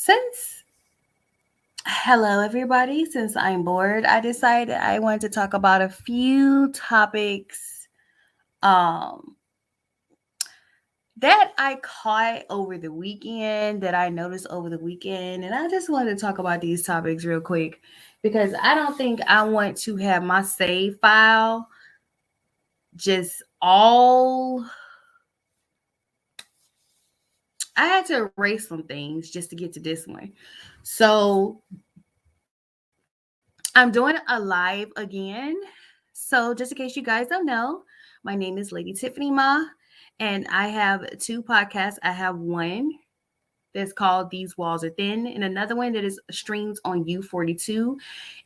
Since Hello everybody, since I'm bored, I decided I wanted to talk about a few topics um that I caught over the weekend, that I noticed over the weekend, and I just wanted to talk about these topics real quick because I don't think I want to have my save file just all I had to erase some things just to get to this one. So I'm doing a live again. So, just in case you guys don't know, my name is Lady Tiffany Ma, and I have two podcasts. I have one that's called These Walls Are Thin, and another one that is streams on U42,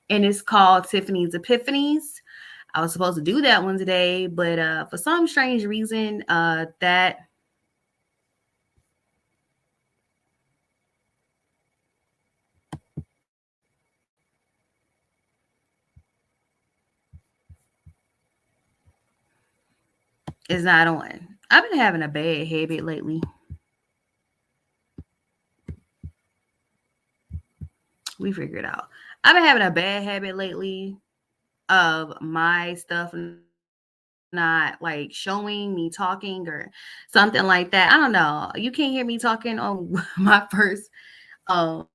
and it's called Tiffany's Epiphanies. I was supposed to do that one today, but for some strange reason, that is not on. I've been having a bad habit lately. We figure it out. I've been having a bad habit lately of my stuff not like showing me talking or something like that. I don't know. You can't hear me talking on my first um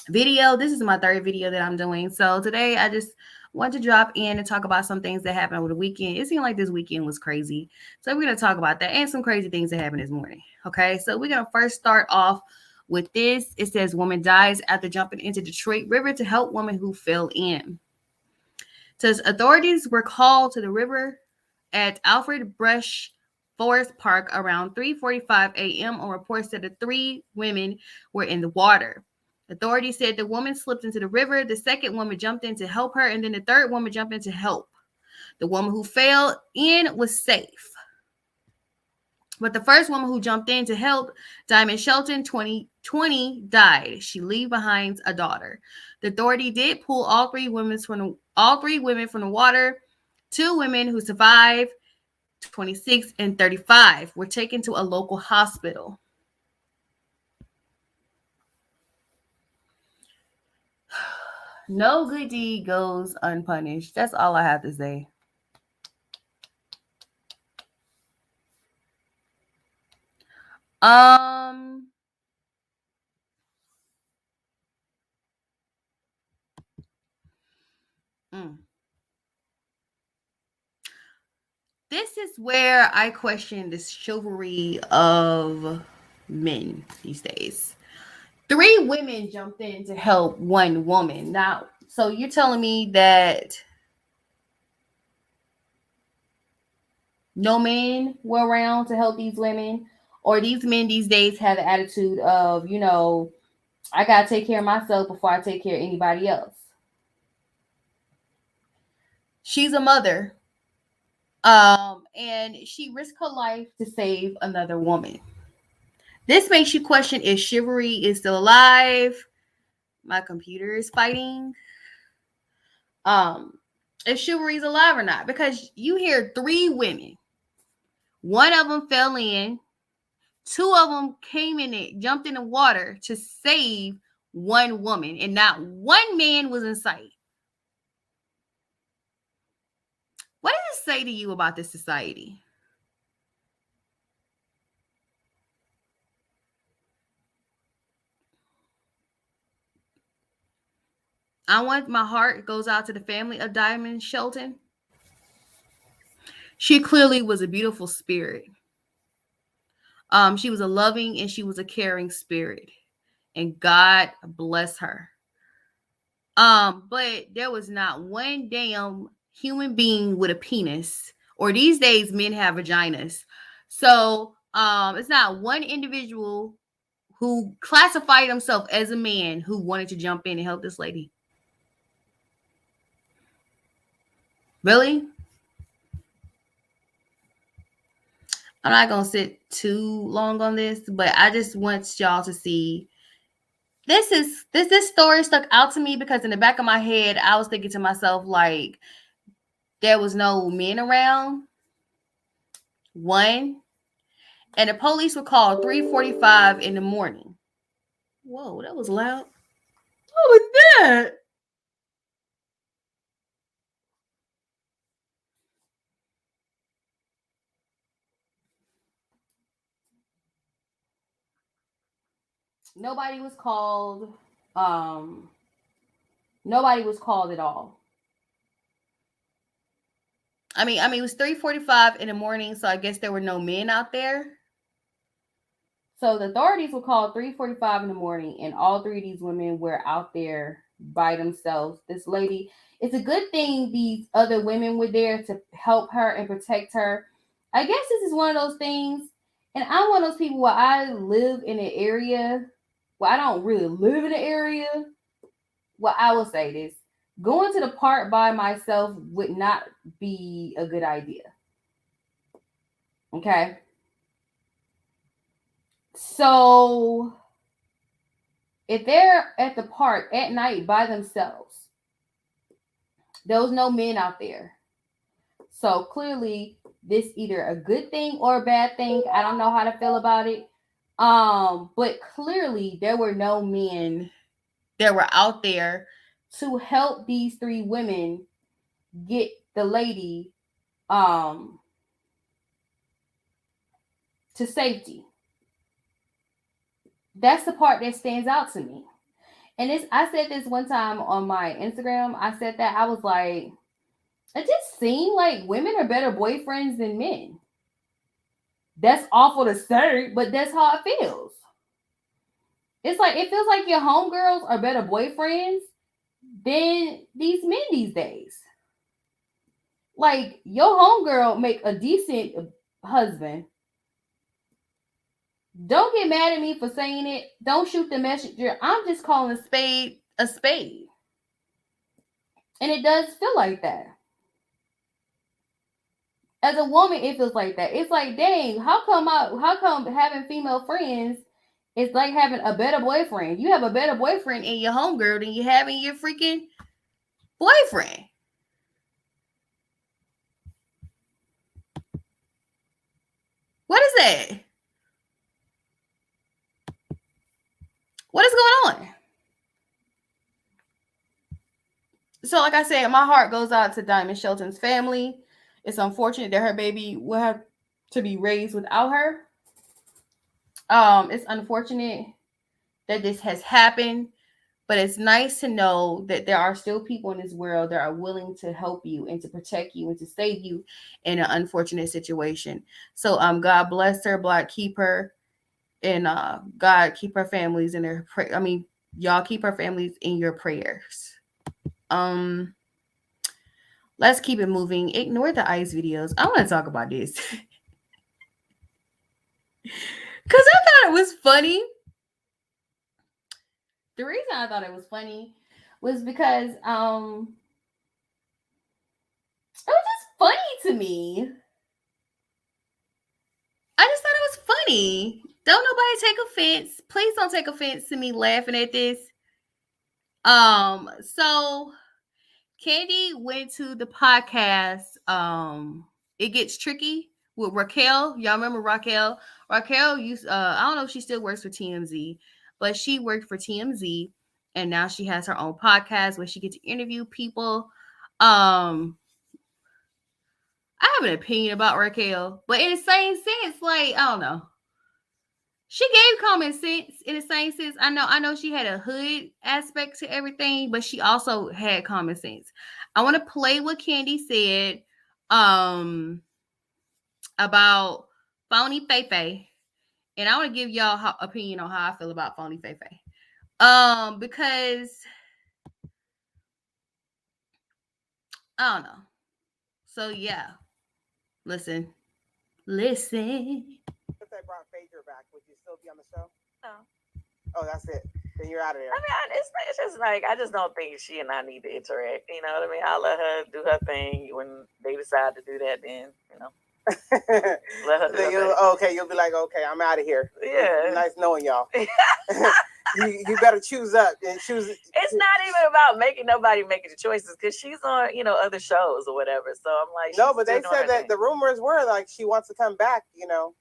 video. This is my third video that I'm doing. So today I just want to drop in and talk about some things that happened over the weekend. It seemed like this weekend was crazy. So we're going to talk about that and some crazy things that happened this morning. Okay. So we're going to first start off with this. It says woman dies after jumping into Detroit River to help woman who fell in. Says authorities were called to the river at Alfred Brush Forest Park around 3:45 a.m. on reports that the three women were in the water. Authorities said the woman slipped into the river, the second woman jumped in to help her, and then the third woman jumped in to help. The woman who fell in was safe. But the first woman who jumped in to help, Diamond Shelton, 2020, died. She leave behind a daughter. The authority did pull all three women from the water. Two women who survived, 26 and 35, were taken to a local hospital. No good deed goes unpunished. That's all I have to say. Um, mm. This is where I question the chivalry of men these days. Three women jumped in to help one woman. Now, so you're telling me that no men were around to help these women, or these men these days have the attitude of, I gotta take care of myself before I take care of anybody else. She's a mother, and she risked her life to save another woman. This makes you question if chivalry is still alive. My computer is fighting. Um, if chivalry is alive or not, because you hear three women. One of them fell in. Two of them came in it, jumped in the water to save one woman, and not one man was in sight. What does it say to you about this society? My heart goes out to the family of Diamond Shelton. She clearly was a beautiful spirit. She was a loving and she was a caring spirit, and God bless her. But there was not one damn human being with a penis, or these days men have vaginas. So it's not one individual who classified himself as a man who wanted to jump in and help this lady. Really? I'm not gonna sit too long on this, but I just want y'all to see this story stuck out to me because in the back of my head, I was thinking to myself, like, there was no men around. One, And the police were called 3:45 in the morning. Whoa, that was loud. What was that? Nobody was called. Um, Nobody was called at all. I mean, it was 3:45 in the morning, so I guess there were no men out there. So the authorities were called 3:45 in the morning, and all three of these women were out there by themselves. This lady, it's a good thing these other women were there to help her and protect her. I guess this is one of those things, and I'm one of those people where I live in an area where I don't really live in an area. Well, I will say this: going to the park by myself would not be a good idea. Okay, so if they're at the park at night by themselves, there was no men out there. So clearly, this either a good thing or a bad thing. I don't know how to feel about it. But clearly there were no men that were out there to help these three women get the lady um to safety. That's the part that stands out to me. And this I said this one time on my Instagram. I said that I was like, it just seemed like women are better boyfriends than men. That's awful to say, but that's how it feels. It's like it feels like your homegirls are better boyfriends than these men these days. Like your homegirl make a decent husband. Don't get mad at me for saying it. Don't shoot the messenger. I'm just calling a spade a spade. And it does feel like that. As a woman, it feels like that. It's like, dang, how come having female friends is like having a better boyfriend? You have a better boyfriend in your homegirl than you have in your freaking boyfriend. What is that? What is going on? So, like I said, my heart goes out to Diamond Shelton's family. It's unfortunate that her baby will have to be raised without her. It's unfortunate that this has happened, but it's nice to know that there are still people in this world that are willing to help you and to protect you and to save you in an unfortunate situation. So, God bless her, God keep her, and God keep her families in their y'all keep her families in your prayers. Um, let's keep it moving. Ignore the ice videos. I want to talk about this because I thought it was funny. The reason I thought it was funny was because it was just funny to me. I just thought it was funny. Don't nobody take offense. Please don't take offense to me laughing at this. So Candy went to the podcast. It Gets Tricky with Raquel. Y'all remember Raquel? Raquel used. I don't know if she still works for TMZ, but she worked for TMZ, and now she has her own podcast where she gets to interview people. I have an opinion about Raquel, but in the same sense, like I don't know. She gave common sense in the same sense. I know she had a hood aspect to everything, but she also had common sense. I want to play what Candy said about Phony Fefe, and I want to give y'all opinion on how I feel about Phony Fefe. Because I don't know. So yeah, listen. If they brought Phaedra back, would you still be on the show? No. Oh, that's it. Then you're out of there. I mean, it's just like I just don't think she and I need to interact. You know what I mean? I'll let her do her thing. When they decide to do that, then you know. Let her do okay, you'll be like, okay, I'm out of here. Yeah. Nice knowing y'all. you better choose up and choose. It's not even about making nobody making the choices because she's on, other shows or whatever. So I'm like, no, but they said that the rumors were like she wants to come back. I don't know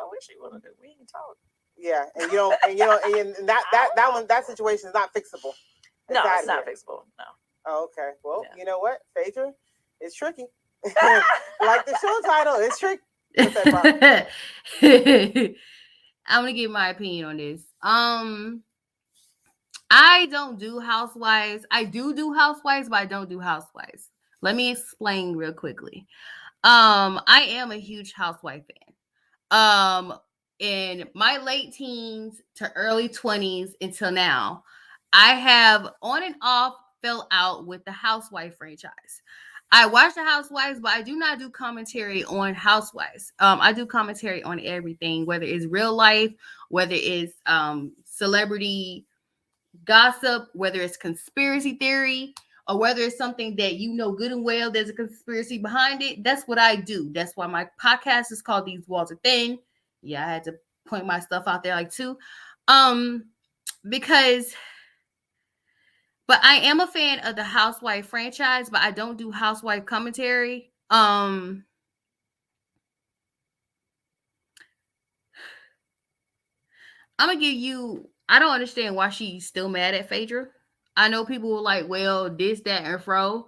what she want to do. We ain't talk. Yeah, and and that situation is not fixable. No, it's not fixable. No. Oh, okay. Well, you know what, Phaedra, it's tricky. Like the show title, it's tricky. I'm gonna give my opinion on this. I don't do Housewives. I do Housewives, but I don't do Housewives. Let me explain real quickly. I am a huge Housewife fan. In my late teens to early 20s until now, I have on and off fell out with the Housewife franchise. I watch the Housewives, but I do not do commentary on Housewives. I do commentary on everything, whether it's real life, whether it's celebrity gossip, whether it's conspiracy theory, or whether it's something that you know good and well there's a conspiracy behind it. That's what I do. That's why my podcast is called These Walls Are Thin. Yeah, I had to point my stuff out there like too. Because but I am a fan of the Housewife franchise, but I don't do Housewife commentary. I'm gonna give you. I don't understand why she's still mad at Phaedra. I know people were like, well, this, that, and fro.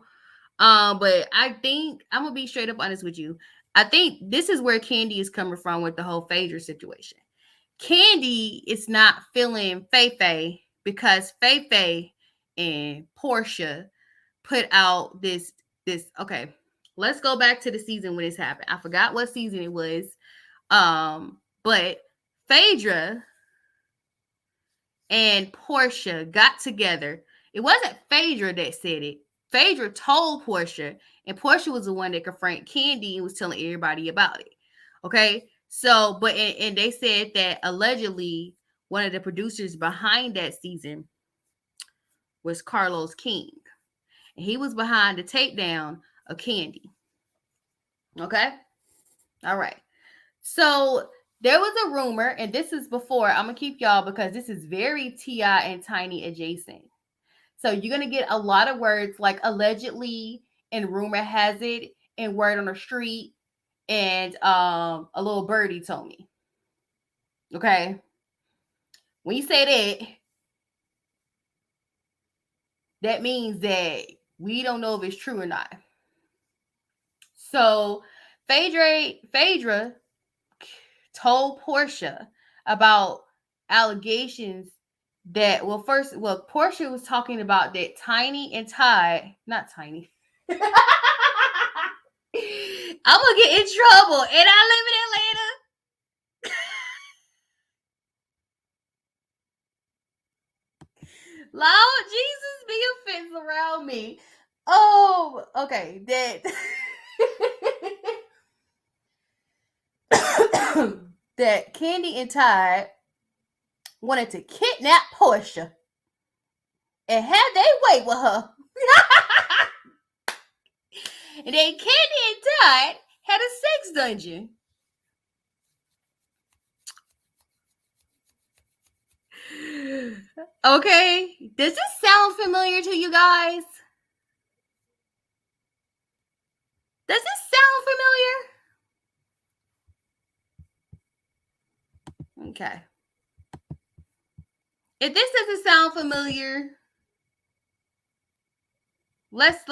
But I think I'm gonna be straight up honest with you. I think this is where Candy is coming from with the whole Phaedra situation. Candy is not feeling Faye because Faye and Portia put out this. Okay, let's go back to the season when this happened. I forgot what season it was. But Phaedra and Portia got together. It wasn't Phaedra that said it. Phaedra told Portia, and Portia was the one that confronted Candy and was telling everybody about it. Okay, so and they said that allegedly one of the producers behind that season was Carlos King, and he was behind the takedown of Candy. Okay, all right. So there was a rumor, and this is before I'm gonna keep y'all because this is very T.I. and Tiny adjacent. So you're gonna get a lot of words like allegedly and rumor has it and word on the street and a little birdie told me. Okay. When you say that means that we don't know if it's true or not. So Phaedra told Portia about allegations that Portia was talking about that Tiny and Ty, not Tiny. I'm gonna get in trouble, and I live in Atlanta. Lord Jesus, be offense around me. Oh, okay. That Candy and Ty wanted to kidnap Portia and have their way with her. And then Candy and Ty had a sex dungeon. Okay, does this sound familiar to you guys? Does this sound familiar? Okay. If this doesn't sound familiar, let's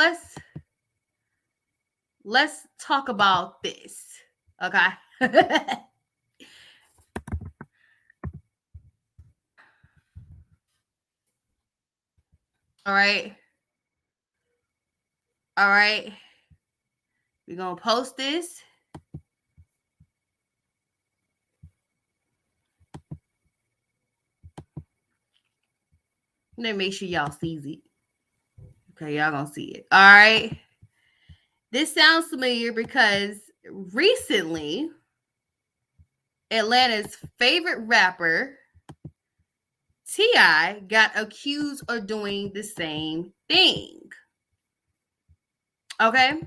talk about this. Okay. All right. All right. We're going to post this. Let me make sure y'all sees it. Okay, y'all going to see it. All right. This sounds familiar because recently, Atlanta's favorite rapper, T.I., got accused of doing the same thing. Okay?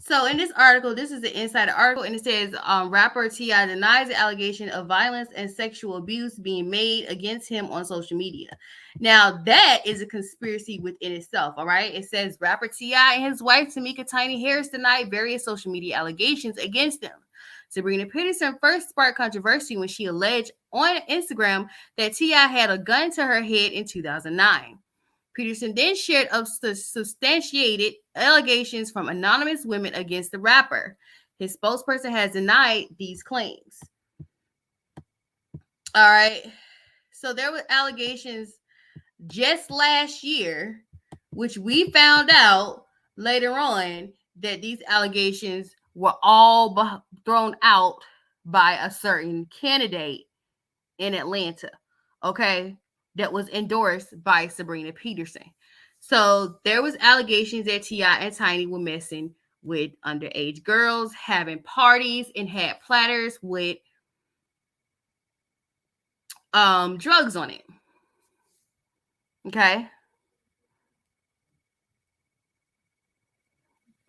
So in this article, this is the inside article, and it says rapper T.I. denies the allegation of violence and sexual abuse being made against him on social media. Now that is a conspiracy within itself. All right, it says rapper T.I. and his wife Tamika Tiny Harris denied various social media allegations against them. Sabrina Peterson first sparked controversy when she alleged on Instagram that T.I. had a gun to her head in 2009. Peterson then shared substantiated allegations from anonymous women against the rapper. His spokesperson has denied these claims. All right. So there were allegations just last year, which we found out later on that these allegations were all thrown out by a certain candidate in Atlanta. Okay. That was endorsed by Sabrina Peterson. So there was allegations that T.I. and Tiny were messing with underage girls, having parties, and had platters with drugs on it. Okay.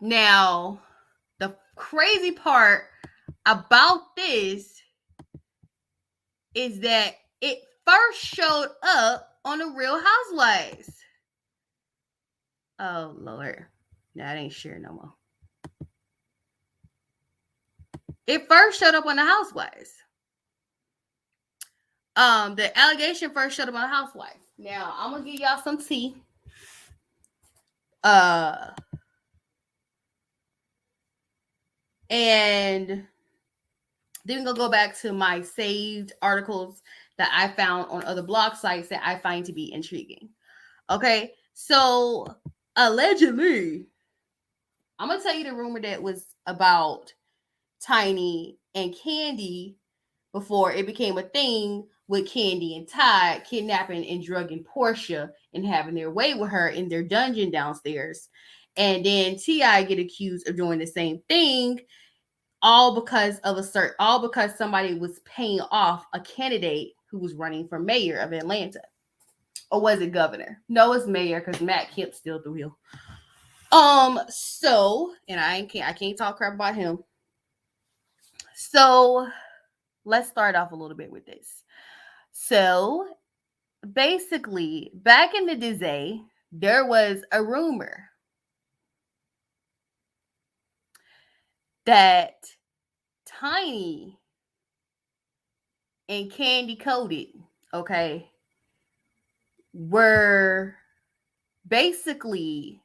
Now, the crazy part about this is that it first showed up on the Real Housewives. Oh, Lord. That ain't sure no more. It first showed up on the Housewives. The allegation first showed up on the Housewives. Now, I'm going to give y'all some tea. And then we're going to go back to my saved articles that I found on other blog sites that I find to be intriguing. Okay, so allegedly, I'm going to tell you the rumor that was about Tiny and Candy before it became a thing with Candy and Todd kidnapping and drugging Portia and having their way with her in their dungeon downstairs. And then T.I. get accused of doing the same thing, all because somebody was paying off a candidate who was running for mayor of Atlanta. Or was it governor? No, it's mayor because Matt Kemp's still the wheel. So, and I can't talk crap about him. So let's start off a little bit with this. So basically, back in the day, there was a rumor that Tiny and Candy Coated, okay, were basically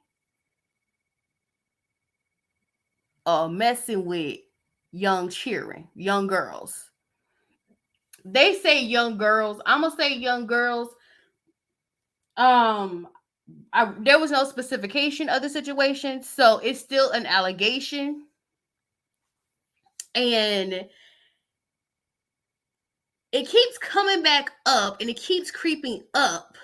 messing with young children, young girls. They say young girls. I'm gonna say young girls. There was no specification of the situation, so it's still an allegation, and it keeps coming back up, and it keeps creeping up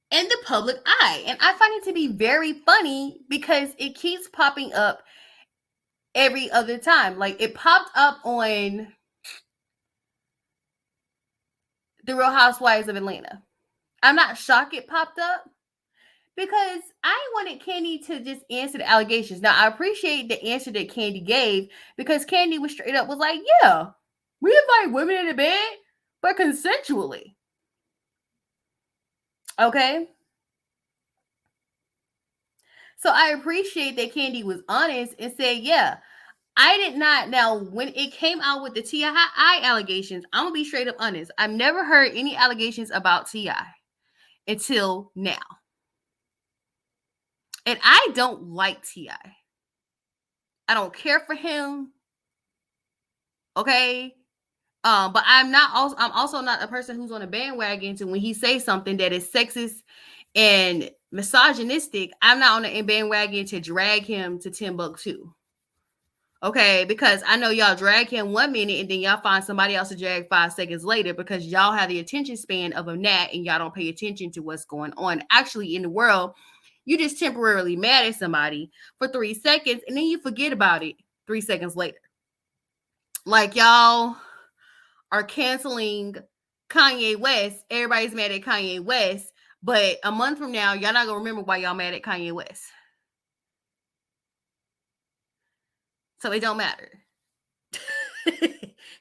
in the public eye, and I find it to be very funny because it keeps popping up every other time. Like it popped up on The Real Housewives of Atlanta. I'm not shocked it popped up because I wanted Candy to just answer the allegations. Now, I appreciate the answer that Candy gave because Candy was straight up was like, yeah, we invite women in the bed, but consensually. Okay? So I appreciate that Candy was honest and said, yeah, I did not. Now, when it came out with the T.I. allegations, I'm going to be straight up honest. I've never heard any allegations about T.I. until now. And I don't like T.I. I don't care for him. Okay? But I'm also not a person who's on a bandwagon to when he says something that is sexist and misogynistic, I'm not on the bandwagon to drag him to Timbuktu. Okay, because I know y'all drag him 1 minute and then y'all find somebody else to drag 5 seconds later because y'all have the attention span of a gnat and y'all don't pay attention to what's going on actually in the world. You just temporarily mad at somebody for 3 seconds and then you forget about it 3 seconds later. Like y'all are canceling Kanye West. Everybody's mad at Kanye West, but a month from now, y'all not gonna remember why y'all mad at Kanye West. So it don't matter.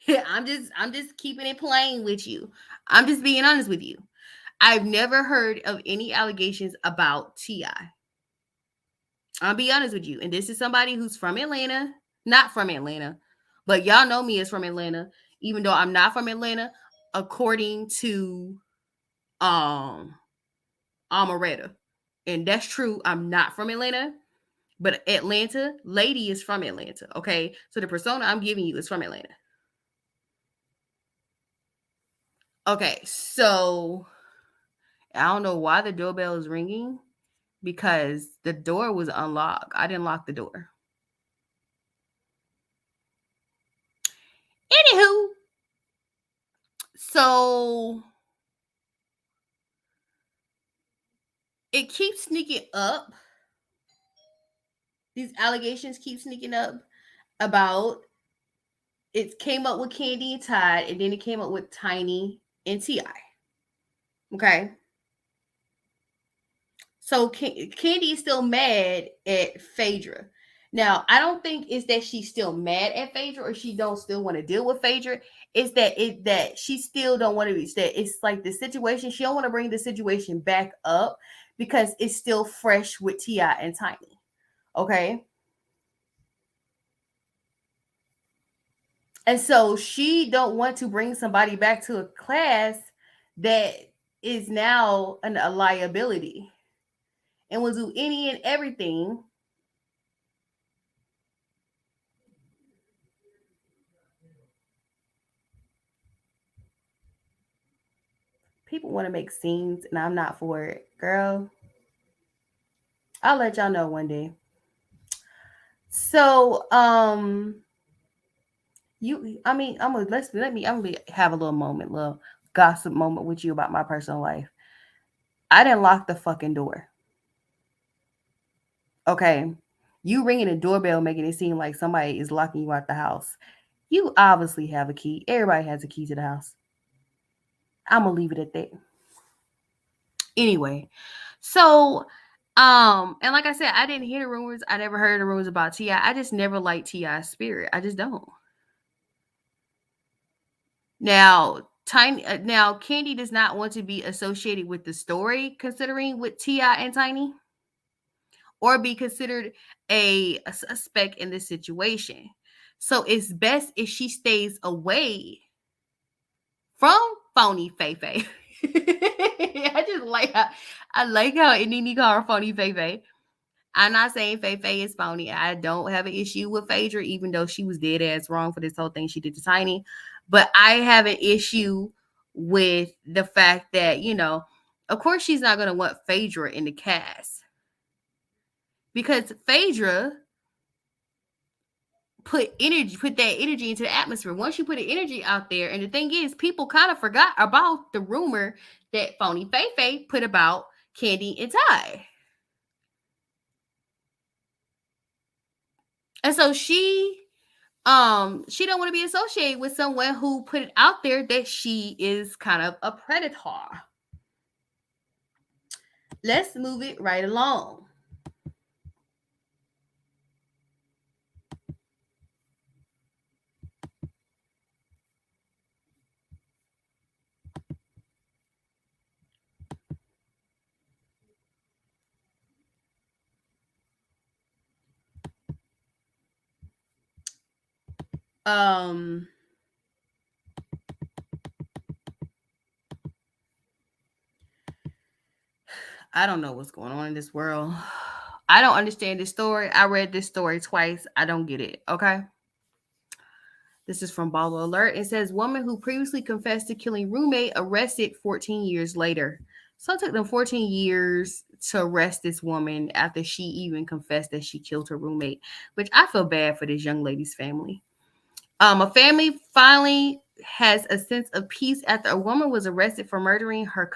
Yeah, I'm just keeping it plain with you. I'm just being honest with you. I've never heard of any allegations about Ti. I'll be honest with you. And this is somebody who's from Atlanta, not from Atlanta, but y'all know me as from Atlanta, even though I'm not from Atlanta, according to um Amaretta. And that's true. I'm not from Atlanta, but Atlanta, lady is from Atlanta. Okay. So the persona I'm giving you is from Atlanta. Okay. So I don't know why the doorbell is ringing because the door was unlocked. I didn't lock the door. Anywho, so it keeps sneaking up. These allegations keep sneaking up about it came up with Candy and Todd, and then it came up with Tiny and Ti. Okay, so Candy is still mad at Phaedra. Now, I don't think it's that she's still mad at Phaedra or she don't still want to deal with Phaedra. It's that she still don't want to reach that. It's like the situation. She don't want to bring the situation back up because it's still fresh with Ti and Tiny. Okay. And so she don't want to bring somebody back to a class that is now a liability and will do any and everything people want to make scenes and I'm not for it. Girl, I'll let y'all know one day. So, I mean, I'm gonna have a little moment, little gossip moment with you about my personal life. I didn't lock the fucking door. Okay. You ringing the doorbell making it seem like somebody is locking you out the house. You obviously have a key. Everybody has a key to the house. I'm gonna leave it at that. Anyway, so and like I said, I didn't hear the rumors. I never heard the rumors about Ti. I just never liked Ti's spirit. I just don't. Now Candy does not want to be associated with the story, considering with Ti and Tiny, or be considered a suspect in this situation. So it's best if she stays away from phony Fei Fei. I just like how Inini call her phony Fei Fei. I'm not saying Fei Fei is phony. I don't have an issue with Phaedra, even though she was dead ass wrong for this whole thing she did to Tiny. But I have an issue with the fact that, of course she's not gonna want Phaedra in the cast. Because Phaedra put that energy into the atmosphere. Once you put the energy out there, and the thing is, people kind of forgot about the rumor that phony Fei Fei put about Candy and Ty. And so she don't want to be associated with someone who put it out there that she is kind of a predator. Let's move it right along. Um, I don't know what's going on in this world. I don't understand this story. I read this story twice. I don't get it. Okay. This is from Baller Alert. It says woman who previously confessed to killing roommate arrested 14 years later. So it took them 14 years to arrest this woman after she even confessed that she killed her roommate, which I feel bad for this young lady's family. A family finally has a sense of peace after a woman was arrested for murdering her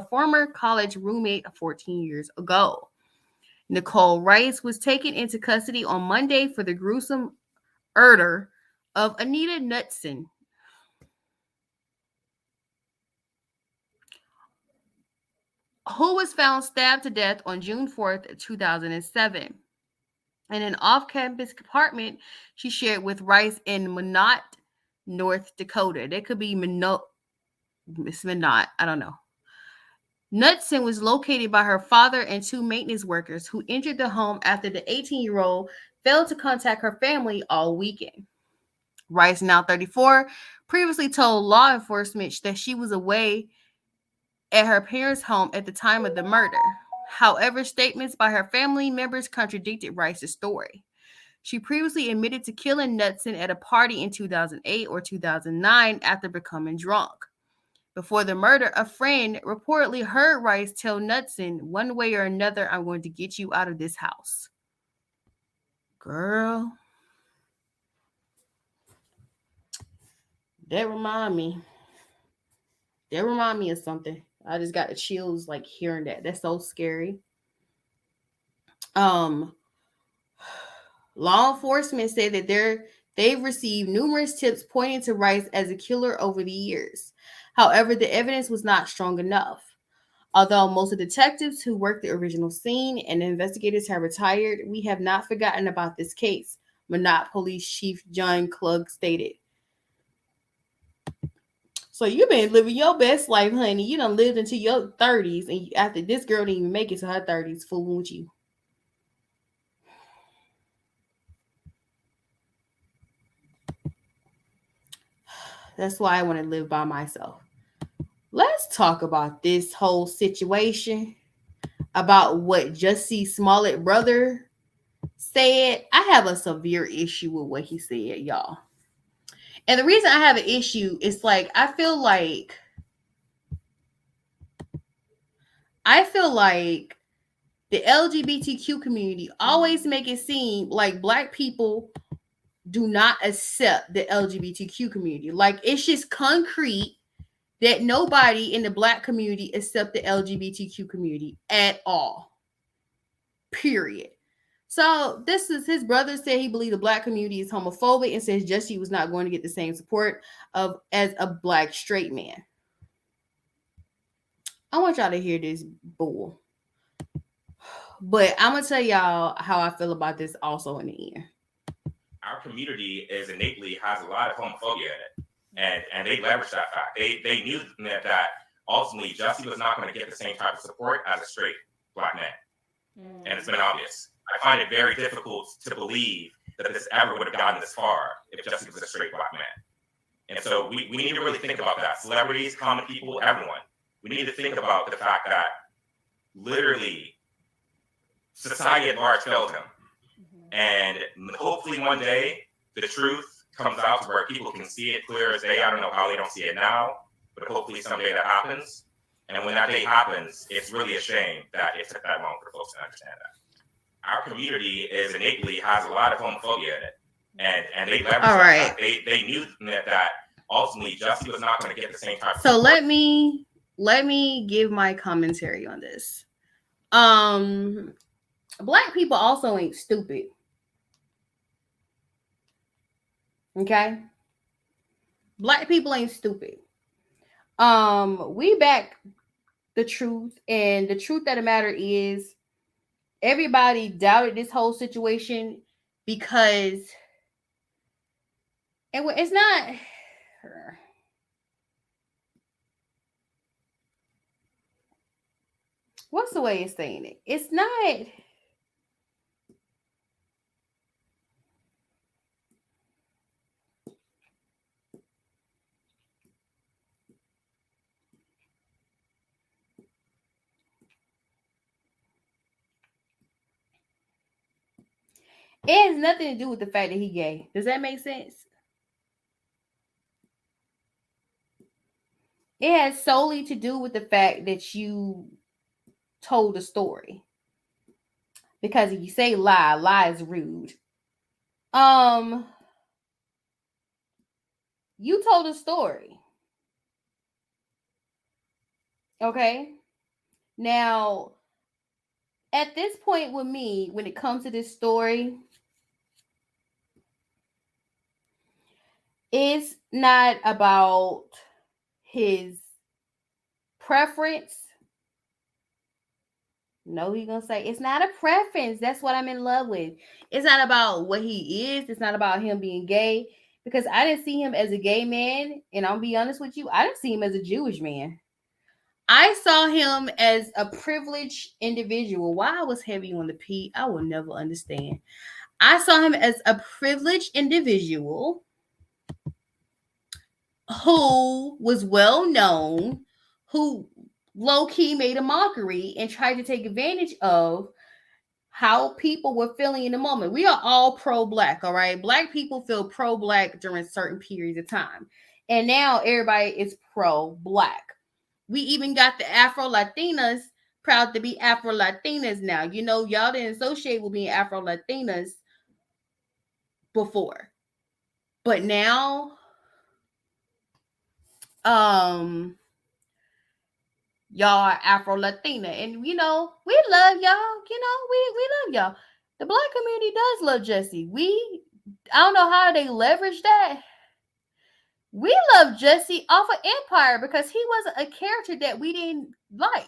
former college roommate 14 years ago. Nicole Rice was taken into custody on Monday for the gruesome murder of Anita Knudsen, who was found stabbed to death on June 4th, 2007. in an off-campus apartment she shared with Rice in Minot, North Dakota. That could be Minot, Miss Minot. I don't know. Knudsen was located by her father and two maintenance workers who entered the home after the 18-year-old failed to contact her family all weekend. Rice, now 34, previously told law enforcement that she was away at her parents' home at the time of the murder. However, statements by her family members contradicted Rice's story. She previously admitted to killing Knudsen at a party in 2008 or 2009 after becoming drunk. Before the murder, a friend reportedly heard Rice tell Knudsen, "One way or another, I'm going to get you out of this house." Girl, that remind me. That remind me of something. I just got the chills like hearing that. That's so scary. Um, Law enforcement said that they've received numerous tips pointing to Rice as a killer over the years. However, the evidence was not strong enough. Although most of the detectives who worked the original scene and investigators have retired, we have not forgotten about this case, Minot Police Chief John Klug stated. So you've been living your best life, honey. You done lived into your 30s, and after this girl didn't even make it to her 30s, fooling with you. That's why I want to live by myself. Let's talk about this whole situation, about what Jussie Smollett brother said. I have a severe issue with what he said, y'all. And the reason I have an issue is like I feel like the LGBTQ community always make it seem like black people do not accept the LGBTQ community. Like it's just concrete that nobody in the black community accept the LGBTQ community at all. Period. So this is his brother said he believed the black community is homophobic and says Jussie was not going to get the same support of as a black straight man. I want y'all to hear this bull. But I'm gonna tell y'all how I feel about this also in the end. Our community is innately has a lot of homophobia in it. And they leveraged that fact. They knew that ultimately Jussie was not going to get the same type of support as a straight black man. And it's been obvious. I find it very difficult to believe that this ever would have gotten this far if Jussie was a straight black man. And so we need to really think about that. Celebrities, common people, everyone. We need to think about the fact that literally society at large failed him. And hopefully one day the truth comes out to where people can see it clear as day. I don't know how they don't see it now, but hopefully someday that happens. And when that day happens, it's really a shame that it took that long for folks to understand that. Our community is innately has a lot of homophobia in it. And they leveraged that. They knew that ultimately Jussie was not going to get the same type of support. Let me give my commentary on this. Black people also ain't stupid. Okay? Black people ain't stupid. We back the truth, and the truth of the matter is everybody doubted this whole situation because it's not what's the way of saying it? It's not it has nothing to do with the fact that he gay. Does that make sense? It has solely to do with the fact that you told a story. Because if you say lie is rude. You told a story. Okay? Now, at this point with me, when it comes to this story, it's not about his preference. No, he gonna say it's not a preference. That's what I'm in love with. It's not about what he is. It's not about him being gay. Because I didn't see him as a gay man, and I'll be honest with you, I didn't see him as a Jewish man. I saw him as a privileged individual. Why I was heavy on the P, I will never understand. I saw him as a privileged individual who was well known, who low key made a mockery and tried to take advantage of how people were feeling in the moment. We are all pro black, all right? Black people feel pro black during certain periods of time. And now everybody is pro black. We even got the Afro Latinas proud to be Afro Latinas now. You know, y'all didn't associate with being Afro Latinas before. But now, y'all are Afro Latina. And you know, we love y'all. You know, we love y'all. The black community does love Jesse. I don't know how they leverage that. We love Jesse off of Empire because he wasn't a character that we didn't like.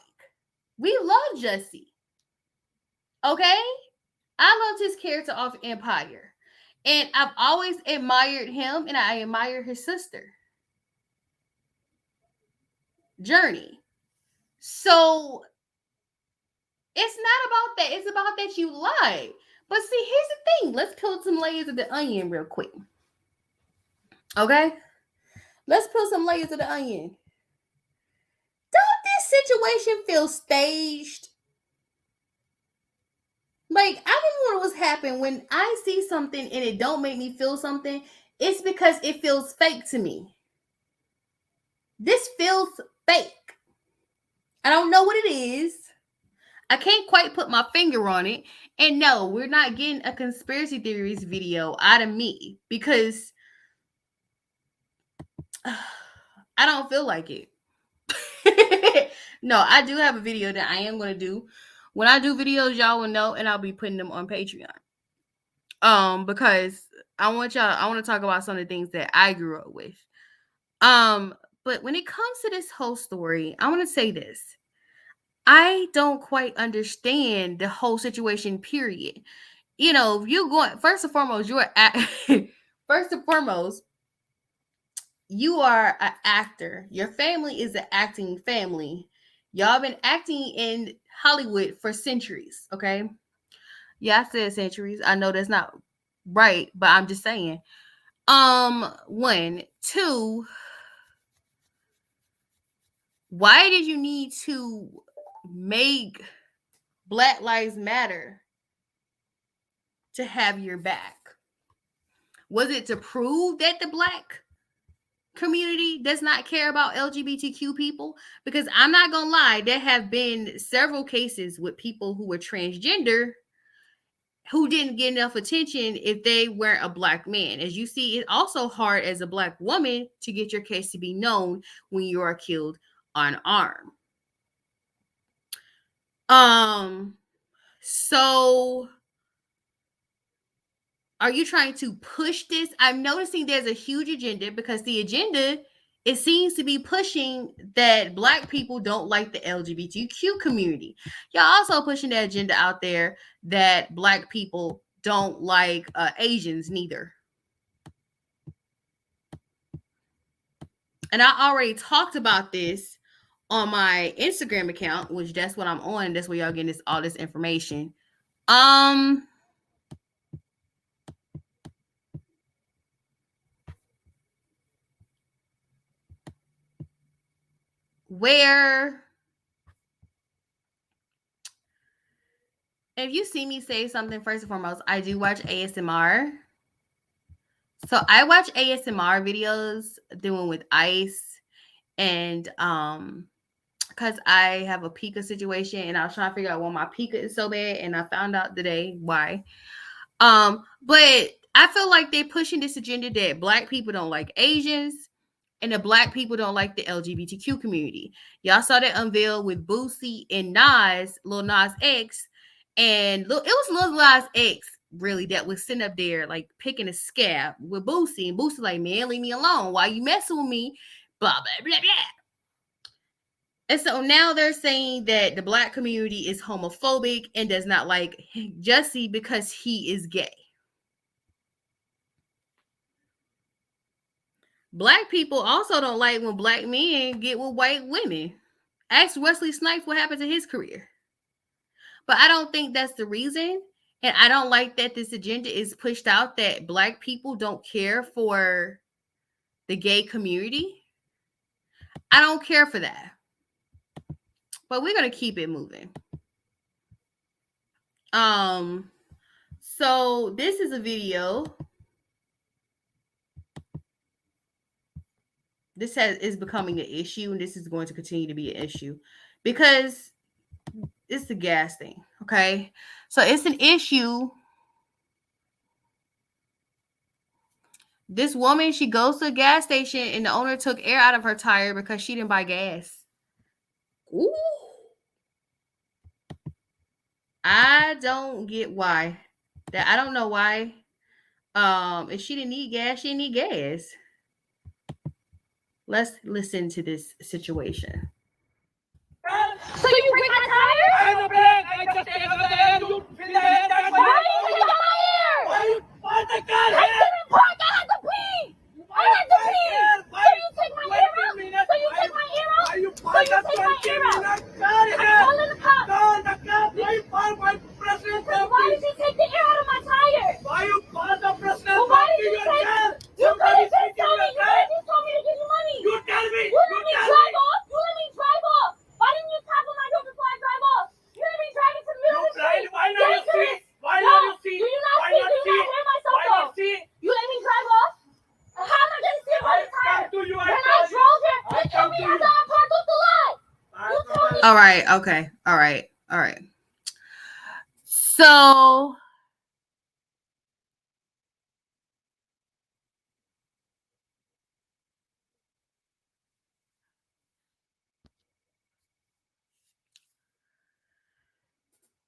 We love Jesse. Okay? I loved his character off Empire. And I've always admired him, and I admire his sister, Journey. So it's not about that. It's about that you lie. But see, here's the thing. Let's peel some layers of the onion real quick. Okay? Let's peel some layers of the onion. Don't this situation feel staged? Like, I don't know what's happened when I see something and it don't make me feel something. It's because it feels fake to me. This feels fake. I don't know what it is. I can't quite put my finger on it. And no, we're not getting a conspiracy theories video out of me because I don't feel like it. No, I do have a video that I am going to do. When I do videos, y'all will know, and I'll be putting them on Patreon. Because I want to talk about some of the things that I grew up with. But when it comes to this whole story, I want to say this. I don't quite understand the whole situation, period. You know, you going first and foremost, first and foremost, you are an actor. Your family is an acting family. Y'all been acting in Hollywood for centuries, okay? Yeah, I said centuries. I know that's not right, but I'm just saying. One, two, why did you need to make Black Lives Matter to have your back? Was it to prove that the black community does not care about LGBTQ people? Because I'm not gonna lie, there have been several cases with people who were transgender who didn't get enough attention if they weren't a black man. As you see, it's also hard as a black woman to get your case to be known when you are killed unarmed. So are you trying to push this? I'm noticing there's a huge agenda because the agenda, it seems to be pushing that black people don't like the LGBTQ community. Y'all also pushing the agenda out there that black people don't like Asians neither. And I already talked about this on my Instagram account, which that's what I'm on. That's where y'all getting all this information. Where if you see me say something, first and foremost, I do watch ASMR. So I watch ASMR videos doing with ice and because I have a Pika situation and I was trying to figure out why my Pika is so bad, and I found out today why. But I feel like they're pushing this agenda that black people don't like Asians and the black people don't like the LGBTQ community. Y'all saw that unveil with Boosie and Lil Nas X, and it was Lil Nas X really that was sitting up there like picking a scab with Boosie, and Boosie like, man, leave me alone. Why you messing with me? Blah blah blah blah. And so now they're saying that the black community is homophobic and does not like Jesse because he is gay. Black people also don't like when black men get with white women. Ask Wesley Snipes what happened to his career. But I don't think that's the reason. And I don't like that this agenda is pushed out that black people don't care for the gay community. I don't care for that. But we're going to keep it moving. So this is a video. This is becoming an issue, and this is going to continue to be an issue because it's the gas thing. Okay. So it's an issue. This woman, she goes to a gas station and the owner took air out of her tire because she didn't buy gas. Ooh. I don't get why. That I don't know why. If she didn't need gas, she didn't need gas. Let's listen to this situation. So you break my tire? I don't break. I just take it out the air. You fill the air. Why you take out my air? Why you park the car here? I didn't park. I had to pee. I had to pee. So you take my air out? So you take my air out? So you take my air out? I'm calling the cops. Call the cops. Why you park my president? Why did you take the air out of my tire? Why you park the president? Well, why did you take it? You could have just told me. You could have just told me to give you money. You tell me. You let me drive off. You let me drive off. Why didn't you tap on my door before I drive off? You let me drive into the middle of the street. Why not you see? Why not you see? Do you not see? Do you not hear myself though? You let me drive off? How am I going to see about the tire? When I drove here, you told me after I parked off the lot. You told me. All right. Okay. All right. All right. So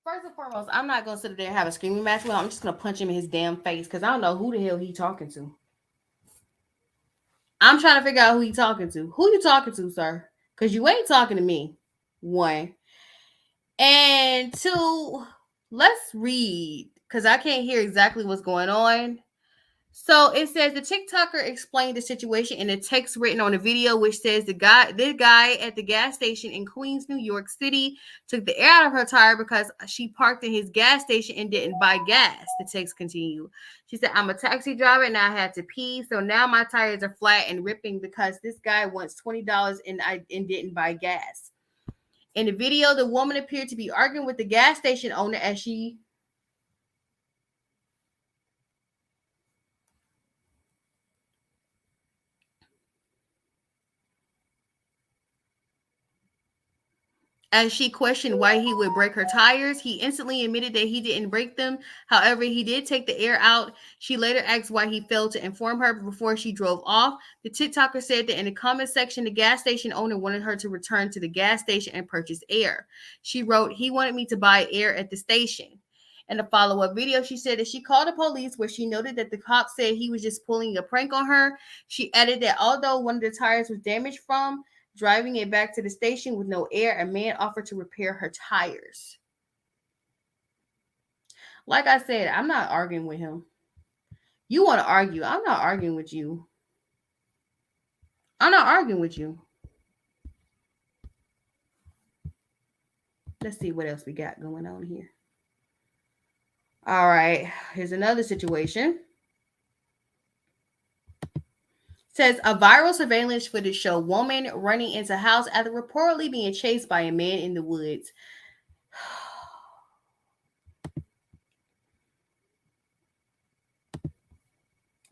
first and foremost, I'm not gonna sit there and have a screaming match with him. I'm just gonna punch him in his damn face because I don't know who the hell he talking to. I'm trying to figure out who he talking to. Who you talking to, sir? Because you ain't talking to me. One. And two, let's read because I can't hear exactly what's going on. So it says the TikToker explained the situation in a text written on a video, which says this guy at the gas station in Queens, New York City, took the air out of her tire because she parked in his gas station and didn't buy gas. The text continued. She said, "I'm a taxi driver and I had to pee, so now my tires are flat and ripping because this guy wants $20 and didn't buy gas." In the video, the woman appeared to be arguing with the gas station owner as she questioned why he would break her tires. He instantly admitted that he didn't break them. However, he did take the air out. She later asked why he failed to inform her before she drove off. The TikToker said that in the comment section, the gas station owner wanted her to return to the gas station and purchase air. She wrote, "He wanted me to buy air at the station." In a follow-up video, she said that she called the police where she noted that the cops said he was just pulling a prank on her. She added that although one of the tires was damaged from driving it back to the station with no air, a man offered to repair her tires. Like I said, I'm not arguing with him. You want to argue. I'm not arguing with you. I'm not arguing with you. Let's see what else we got going on here. All right. Here's another situation. Says a viral surveillance footage show woman running into house after reportedly being chased by a man in the woods.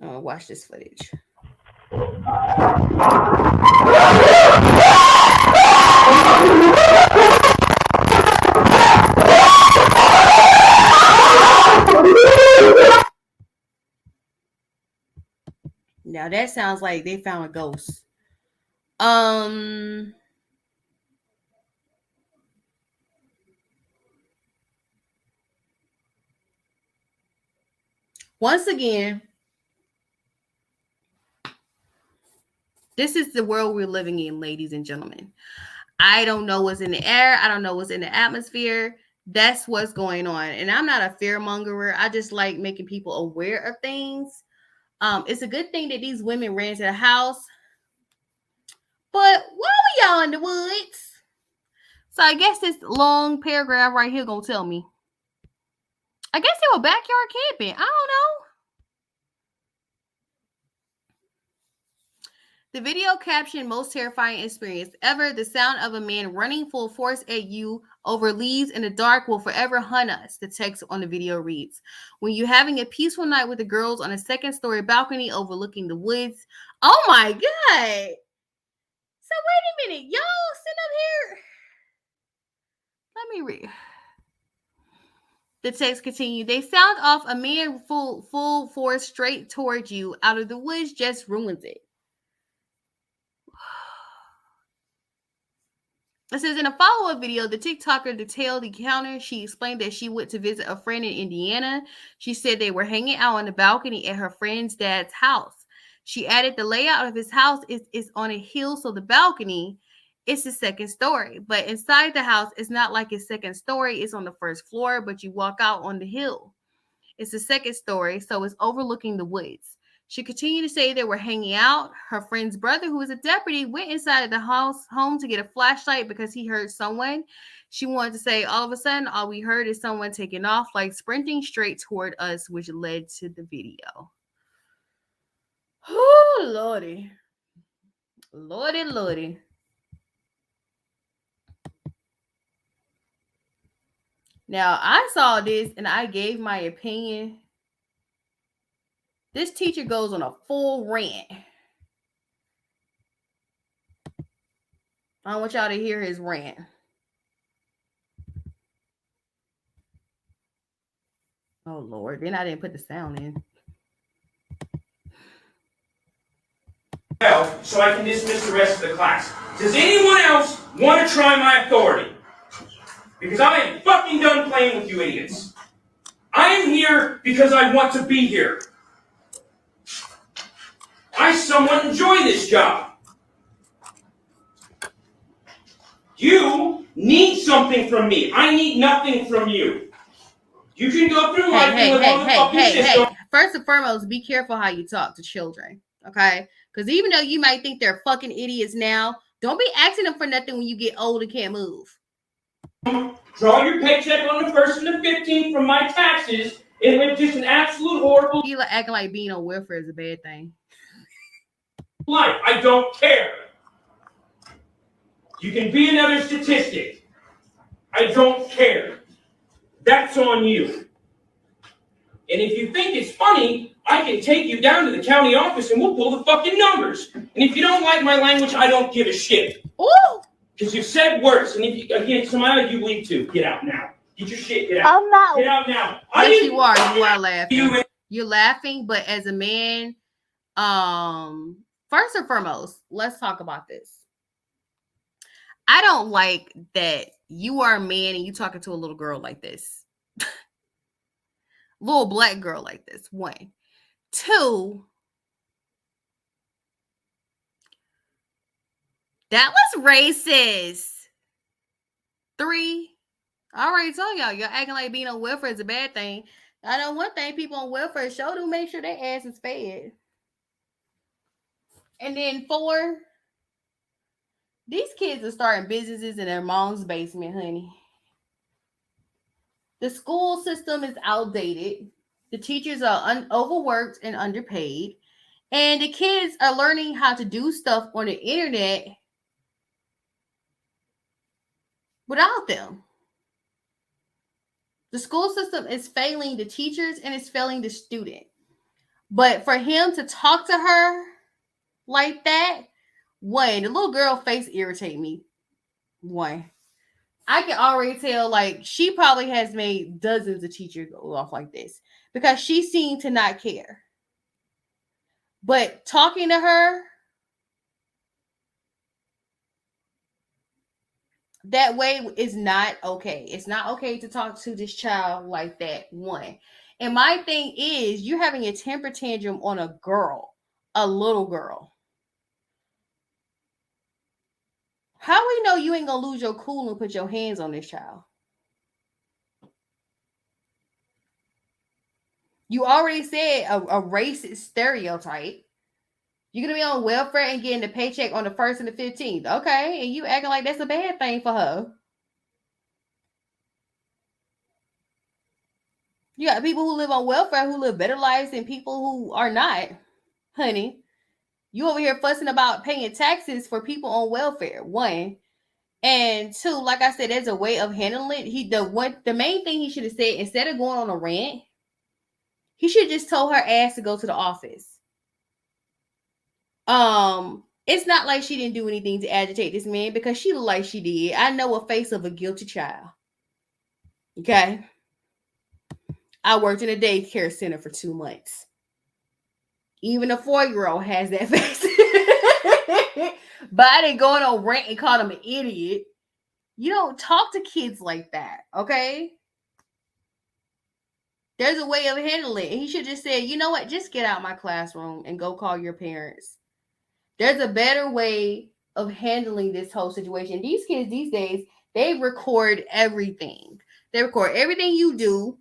Watch this footage. Now that sounds like they found a ghost. Once again, this is the world we're living in, ladies and gentlemen. I don't know what's in the air. I don't know what's in the atmosphere. That's what's going on. And I'm not a fearmongerer. I just like making people aware of things. It's a good thing that these women ran to the house. But why were y'all in the woods? So I guess this long paragraph right here gonna tell me. I guess they were backyard camping. I don't know. The video captioned most terrifying experience ever. The sound of a man running full force at you over leaves in the dark will forever haunt us. The text on the video reads, when you're having a peaceful night with the girls on a second story balcony overlooking the woods. Oh my God. So wait a minute. Y'all sit up here. Let me read. The text continued. They sound off a man full force straight towards you out of the woods just ruins it. It says in a follow-up video, the TikToker detailed the encounter. She explained that she went to visit a friend in Indiana. She said they were hanging out on the balcony at her friend's dad's house. She added the layout of his house is on a hill, so the balcony is the second story. But inside the house, it's not like it's second story. It's on the first floor, but you walk out on the hill. It's the second story, so it's overlooking the woods. She continued to say they were hanging out. Her friend's brother, who is a deputy, went inside of the home to get a flashlight because he heard someone. She wanted to say, all of a sudden, all we heard is someone taking off, like sprinting straight toward us, which led to the video. Oh, Lordy. Lordy, Lordy. Now, I saw this and I gave my opinion. This teacher goes on a full rant. I want y'all to hear his rant. Oh, Lord. Then I didn't put the sound in. So I can dismiss the rest of the class. Does anyone else want to try my authority? Because I am fucking done playing with you idiots. I am here because I want to be here. I somewhat enjoy this job. You need something from me. I need nothing from you. You can go through life and live on the fucking system. First and foremost, be careful how you talk to children, okay? Because even though you might think they're fucking idiots now, don't be asking them for nothing when you get old and can't move. Draw your paycheck on the 1st and the 15th from my taxes and live just an absolute horrible You like acting like being on welfare is a bad thing. life. I don't care. You can be another statistic. I don't care. That's on you. And if you think it's funny, I can take you down to the county office and we'll pull the fucking numbers. And if you don't like my language, I don't give a shit. Ooh! Because you said worse. And if you, again, Samaya, you leave too. Get out now. Get your shit. Get out. I'm not. Get out now. Yes, you are. You are laughing. You're laughing, but as a man, first and foremost, let's talk about this. I don't like that you are a man and you talking to a little girl like this. Little black girl like this. 1. 2, that was racist. 3, I already told y'all, you're acting like being on welfare is a bad thing. I know one thing, people on welfare show do make sure their ass is fed. And then 4, these kids are starting businesses in their mom's basement, honey. The school system is outdated. The teachers are overworked and underpaid. And the kids are learning how to do stuff on the internet without them. The school system is failing the teachers and it's failing the student. But for him to talk to her like that, 1, the little girl face irritate me. 1. I can already tell, like, she probably has made dozens of teachers go off like this because she seemed to not care. But talking to her that way is not okay. It's not okay to talk to this child like that, 1. And my thing is, you're having a temper tantrum on a girl, a little girl. How we know you ain't gonna lose your cool and put your hands on this child? You already said a racist stereotype. You're gonna be on welfare and getting the paycheck on the 1st and the 15th. Okay, and you acting like that's a bad thing for her. You got people who live on welfare who live better lives than people who are not, honey. You over here fussing about paying taxes for people on welfare. One. And two, like I said, there's a way of handling it. The main thing he should have said, instead of going on a rant, he should just told her ass to go to the office. It's not like she didn't do anything to agitate this man, because she looked like she did. I know a face of a guilty child. Okay. I worked in a daycare center for 2 months. Even a 4-year-old has that face. But I didn't go on a rant and call him an idiot. You don't talk to kids like that, okay? There's a way of handling it. And he should just say, you know what? Just get out of my classroom and go call your parents. There's a better way of handling this whole situation. These kids these days, they record everything. They record everything you do,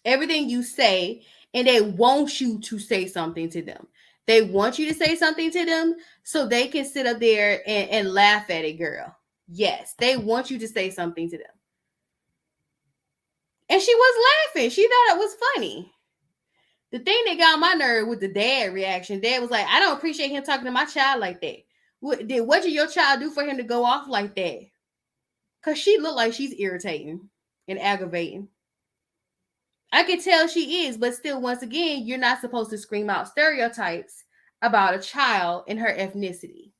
everything you say, and they want you to say something to them. They want you to say something to them so they can sit up there and laugh at it, girl. Yes, they want you to say something to them. And she was laughing. She thought it was funny. The thing that got on my nerve with the dad reaction, dad was like, I don't appreciate him talking to my child like that. What did your child do for him to go off like that? Because she looked like she's irritating and aggravating. I can tell she is, but still, once again, you're not supposed to scream out stereotypes about a child and her ethnicity.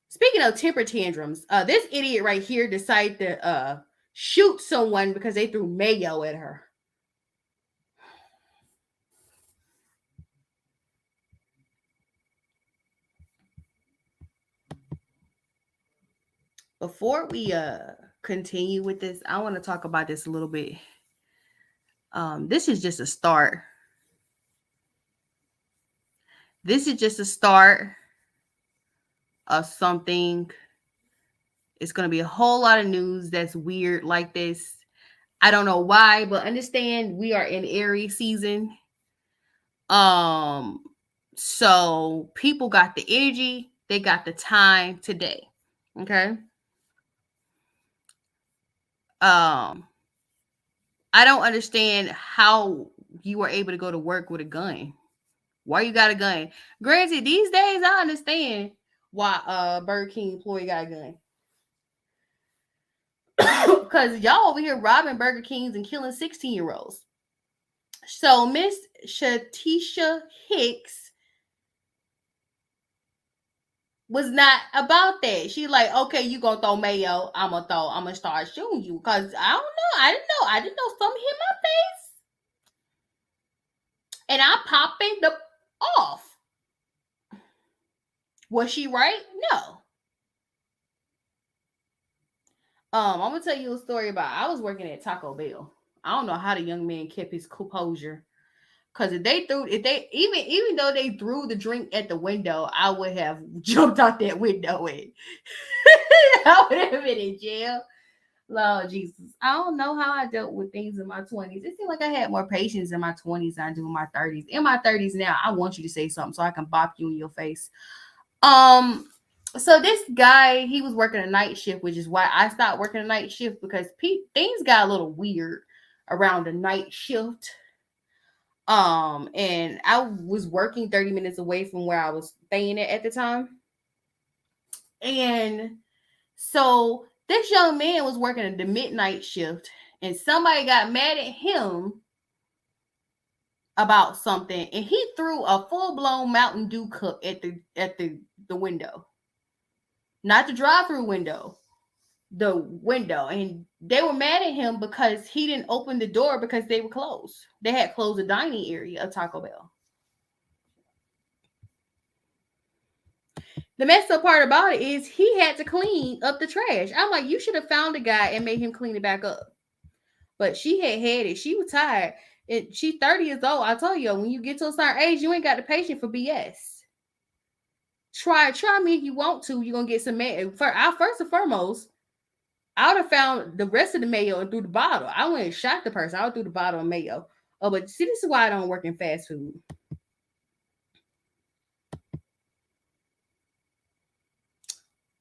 Speaking of temper tantrums, this idiot right here decided to shoot someone because they threw mayo at her. Before we continue with this, I want to talk about this a little bit. This is just a start. This is just a start of something. It's going to be a whole lot of news that's weird like this. I don't know why, but understand we are in Aries season. So people got the energy, they got the time today. Okay. I don't understand how you were able to go to work with a gun. Why you got a gun? Granted, these days I understand why Burger King employee got a gun. Because y'all over here robbing Burger Kings and killing 16-year-olds. So Miss Shatisha Hicks was not about that. She like, okay, you gonna throw mayo, I'm gonna start shooting you. Cause I don't know. I didn't know something hit my face. And I popping the off. Was she right? No. I'm gonna tell you a story about, I was working at Taco Bell. I don't know how the young man kept his composure. Cause even though they threw the drink at the window, I would have jumped out that window and I would have been in jail. Lord Jesus. I don't know how I dealt with things in my 20s. It seemed like I had more patience in my 20s than I do in my 30s. In my 30s now, I want you to say something so I can bop you in your face. So this guy, he was working a night shift, which is why I stopped working a night shift, because things got a little weird around the night shift. And I was working 30 minutes away from where I was staying at the time. And so this young man was working the midnight shift, and somebody got mad at him about something, and he threw a full-blown Mountain Dew cup at the window. Not the drive-through window, the window. And they were mad at him because he didn't open the door because they were closed. They had closed the dining area of Taco Bell. The messed up part about it is he had to clean up the trash. I'm like, you should have found a guy and made him clean it back up. But she had it. She was tired. She's 30 years old. I told you, when you get to a certain age, you ain't got the patience for BS. Try me if you want to. You're gonna get some mayo. First and foremost, I would have found the rest of the mayo and threw the bottle. I wouldn't have shot the person. I would threw the bottle of mayo. Oh, but see, this is why I don't work in fast food.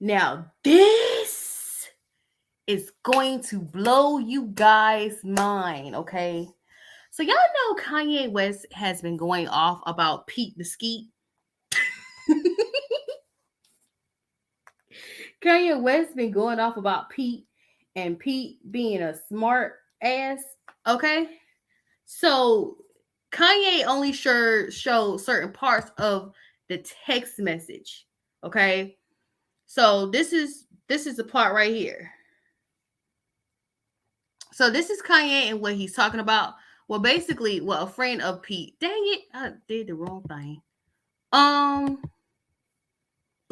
Now, this is going to blow you guys' mind, okay? So y'all know Kanye West has been going off about Pete the Skeet. Kanye West been going off about Pete and Pete being a smart ass, okay? So Kanye only showed certain parts of the text message, okay? So this is the part right here. So this is Kanye and what he's talking about. Well, basically, a friend of Pete. Dang it, I did the wrong thing.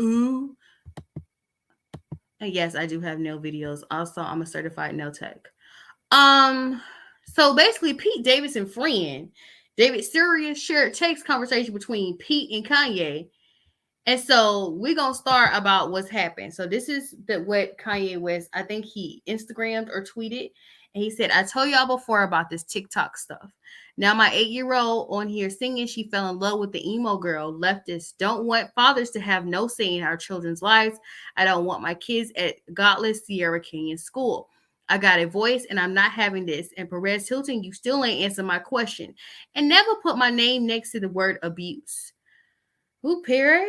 Ooh. And yes, I do have nail videos. Also, I'm a certified nail tech. So basically, Pete Davidson friend, David Sirius, shared text conversation between Pete and Kanye. And so we're gonna start about what's happened. So this is what Kanye West, I think he Instagrammed or tweeted, and he said, "I told y'all before about this TikTok stuff. Now my 8-year-old on here singing she fell in love with the emo girl. Leftists don't want fathers to have no say in our children's lives. I don't want my kids at godless Sierra Canyon School. I got a voice and I'm not having this. And Perez Hilton, you still ain't answer my question. And never put my name next to the word abuse." Who, Perez?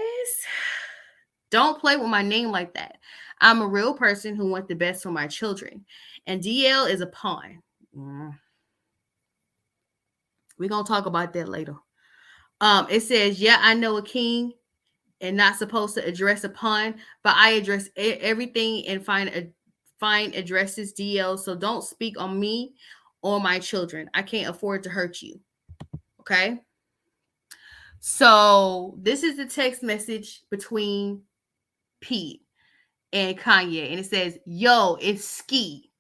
Don't play with my name like that. I'm a real person who wants the best for my children. And DL is a pawn. We're going to talk about that later. It says, yeah, I know a king and not supposed to address a pawn, but I address everything and find addresses DL. So don't speak on me or my children. I can't afford to hurt you. Okay? So this is the text message between Pete and Kanye, and it says, "Yo, it's Ski.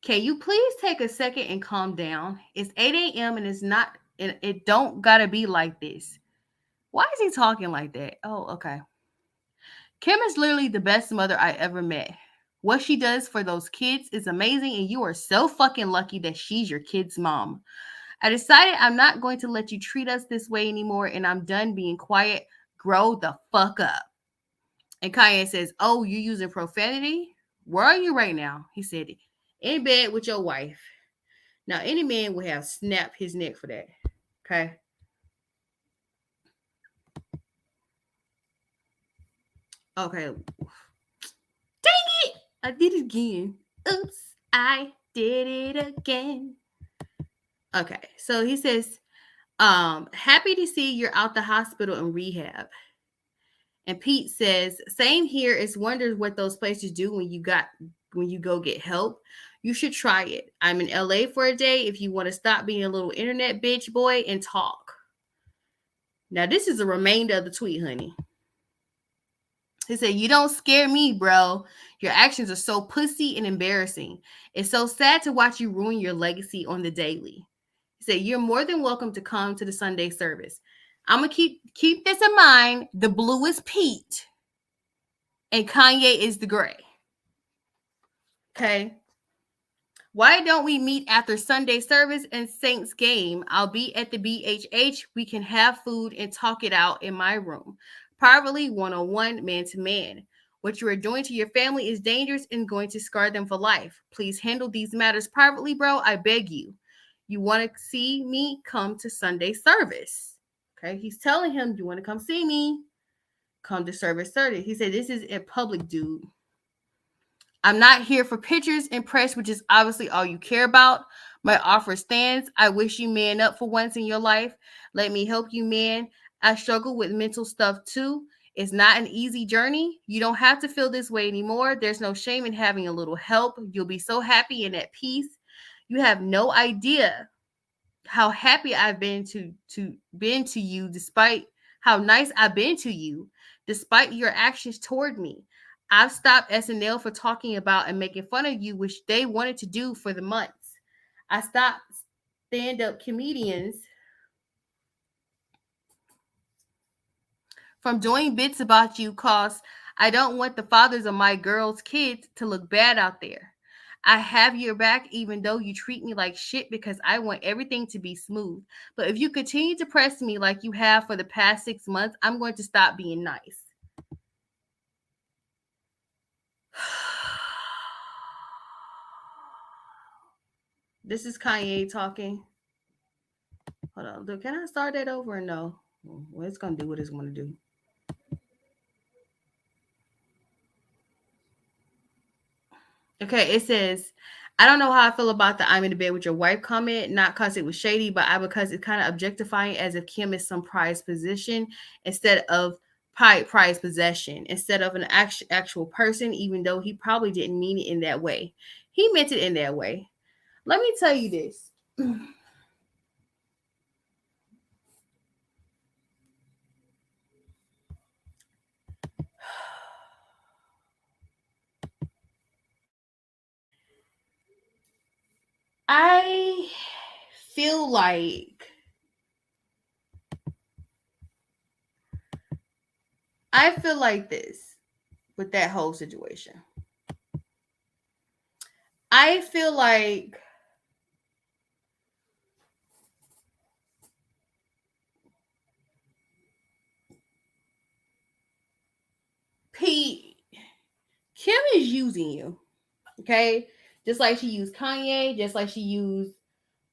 Can you please take a second and calm down? It's 8 a.m. and it's not, and it don't gotta be like this. Why is he talking like that? Oh, okay. Kim is literally the best mother I ever met. What she does for those kids is amazing, and you are so fucking lucky that she's your kid's mom. I decided I'm not going to let you treat us this way anymore, and I'm done being quiet. Grow the fuck up." And Kanye says, "Oh, you using profanity? Where are you right now?" He said, "In bed with your wife." Now, any man would have snapped his neck for that. Okay. Okay. Dang it! I did it again. Oops, I did it again. Okay. So he says, happy to see you're out the hospital and rehab. And Pete says, same here. It's wonders what those places do when you go get help. You should try it. I'm in LA for a day if you want to stop being a little internet bitch boy and talk. Now, this is the remainder of the tweet, honey. He said, "You don't scare me, bro. Your actions are so pussy and embarrassing. It's so sad to watch you ruin your legacy on the daily." He said, "You're more than welcome to come to the Sunday service. I'm going to keep this in mind. The blue is Pete and Kanye is the gray. Okay. Why don't we meet after Sunday service and Saints game? I'll be at the BHH. We can have food and talk it out in my room. Privately, one-on-one, man-to-man. What you are doing to your family is dangerous and going to scar them for life. Please handle these matters privately, bro. I beg you. You want to see me? Come to Sunday service." Okay, he's telling him, "You want to come see me? Come to service 30. He said, "This is in public, dude. I'm not here for pictures and press, which is obviously all you care about. My offer stands. I wish you man up for once in your life. Let me help you, man. I struggle with mental stuff too. It's not an easy journey. You don't have to feel this way anymore. There's no shame in having a little help. You'll be so happy and at peace. You have no idea how happy I've been to you, despite how nice I've been to you, despite your actions toward me. I've stopped SNL for talking about and making fun of you, which they wanted to do for the months. I stopped stand-up comedians from doing bits about you cause I don't want the fathers of my girls' kids to look bad out there. I have your back even though you treat me like shit because I want everything to be smooth. But if you continue to press me like you have for the past 6 months, I'm going to stop being nice. This is Kanye talking. Hold on. Can I start that over or no? Well, it's going to do what it's going to do. Okay, it says, I don't know how I feel about the I'm in the bed with your wife comment, not because it was shady, but because it's kind of objectifying as if Kim is some prized position instead of prized possession, instead of an actual person, even though he probably didn't mean it in that way. He meant it in that way. Let me tell you this. I feel like this with that whole situation. I feel like Pete, Kim is using you. Okay? Just like she used Kanye, just like she used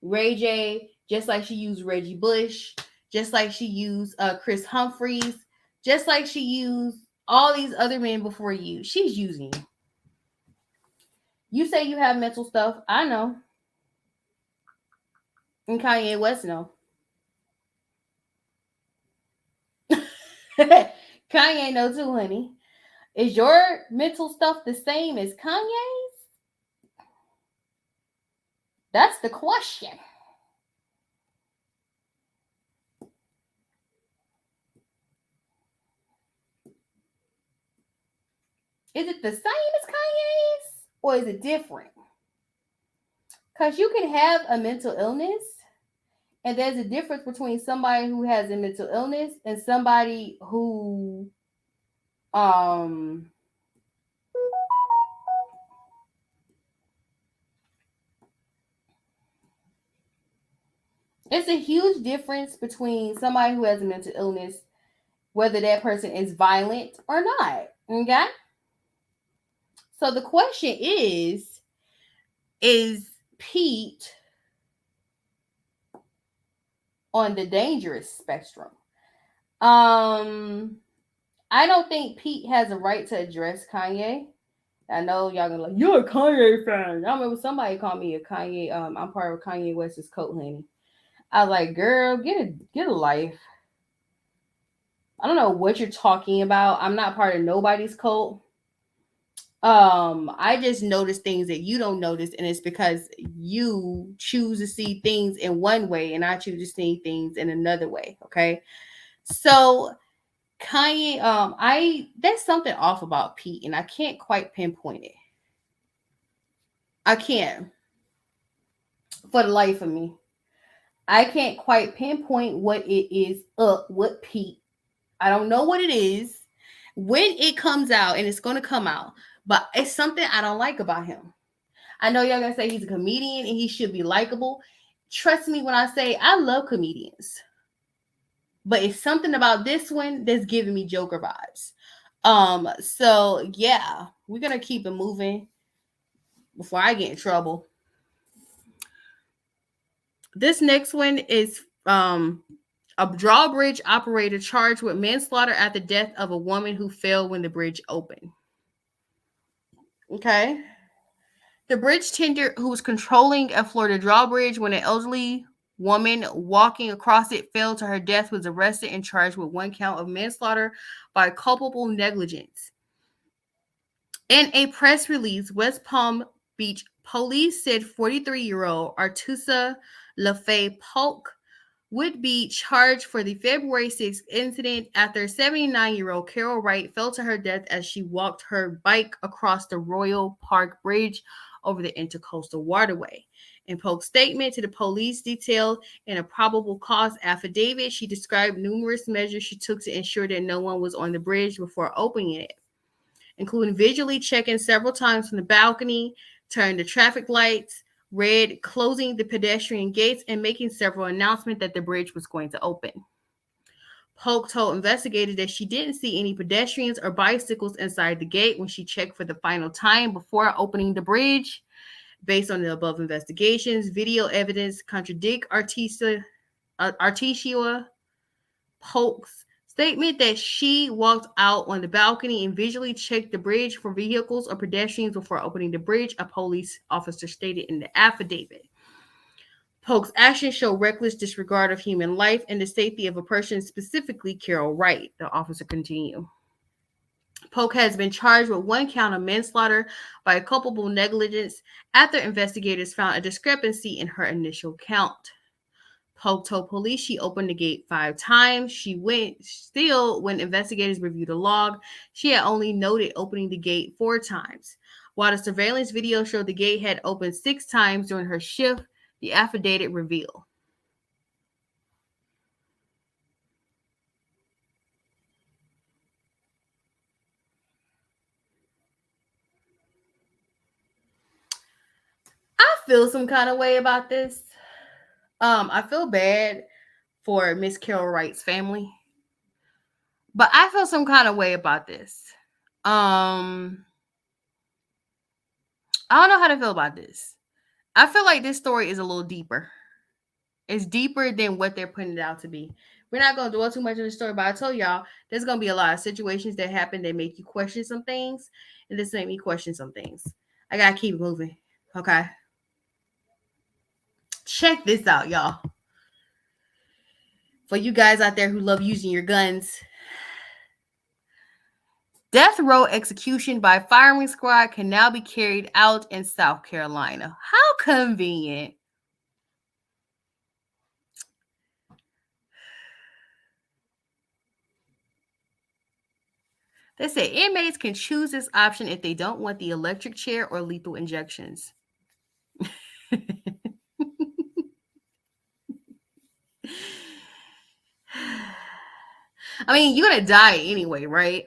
Ray J, just like she used Reggie Bush, just like she used Chris Humphreys, just like she used all these other men before you. She's using you. You say you have mental stuff. I know. And Kanye West know. Kanye know too, honey. Is your mental stuff the same as Kanye's? That's the question. Is it the same as Kanye's or is it different? Because you can have a mental illness, and there's a difference between somebody who has a mental illness and somebody who it's a huge difference between somebody who has a mental illness, whether that person is violent or not. Okay? So the question is Pete on the dangerous spectrum? I don't think Pete has a right to address Kanye. I know y'all gonna like, you're a Kanye fan. I remember somebody called me a Kanye. I'm part of Kanye West's cult, honey. I was like, girl, get a life. I don't know what you're talking about. I'm not part of nobody's cult. I just notice things that you don't notice, and it's because you choose to see things in one way, and I choose to see things in another way. Okay, so Kanye, there's something off about Pete, and I can't quite pinpoint it. I can't, for the life of me. I can't quite pinpoint what it is up with Pete. I don't know what it is, when it comes out, and it's going to come out, but it's something I don't like about him. I know y'all going to say he's a comedian and he should be likable. Trust me when I say I love comedians. But it's something about this one that's giving me Joker vibes. So yeah, we're going to keep it moving before I get in trouble. This next one is a drawbridge operator charged with manslaughter at the death of a woman who fell when the bridge opened. Okay. The bridge tender who was controlling a Florida drawbridge when an elderly woman walking across it fell to her death was arrested and charged with 1 count of manslaughter by culpable negligence. In a press release, West Palm Beach police said 43-year-old Artusa LaFay Polk would be charged for the February 6th incident after 79-year-old Carol Wright fell to her death as she walked her bike across the Royal Park Bridge over the Intercoastal Waterway. In Polk's statement to the police detailed in a probable cause affidavit, she described numerous measures she took to ensure that no one was on the bridge before opening it, including visually checking several times from the balcony, turning the traffic lights red, closing the pedestrian gates, and making several announcements that the bridge was going to open. Polk told investigators that she didn't see any pedestrians or bicycles inside the gate when she checked for the final time before opening the bridge. Based on the above investigations, video evidence contradict Artesia Polk's statement that she walked out on the balcony and visually checked the bridge for vehicles or pedestrians before opening the bridge, a police officer stated in the affidavit. Polk's actions show reckless disregard of human life and the safety of a person, specifically Carol Wright, the officer continued. Polk has been charged with 1 count of manslaughter by culpable negligence after investigators found a discrepancy in her initial count. Polk told police she opened the gate 5 times. When investigators reviewed the log, she had only noted opening the gate 4 times. While the surveillance video showed the gate had opened 6 times during her shift, the affidavit revealed. I feel some kind of way about this. I feel bad for Miss Carol Wright's family, but I feel some kind of way about this. I don't know how to feel about this. I feel like this story is a little deeper. It's deeper than what they're putting it out to be. We're not going to dwell too much on the story, but I told y'all there's going to be a lot of situations that happen that make you question some things, and this made me question some things. I got to keep moving, okay? Check this out, y'all. For you guys out there who love using your guns, death row execution by firing squad can now be carried out in South Carolina. How convenient. They said inmates can choose this option if they don't want the electric chair or lethal injections. I mean, you're going to die anyway, right?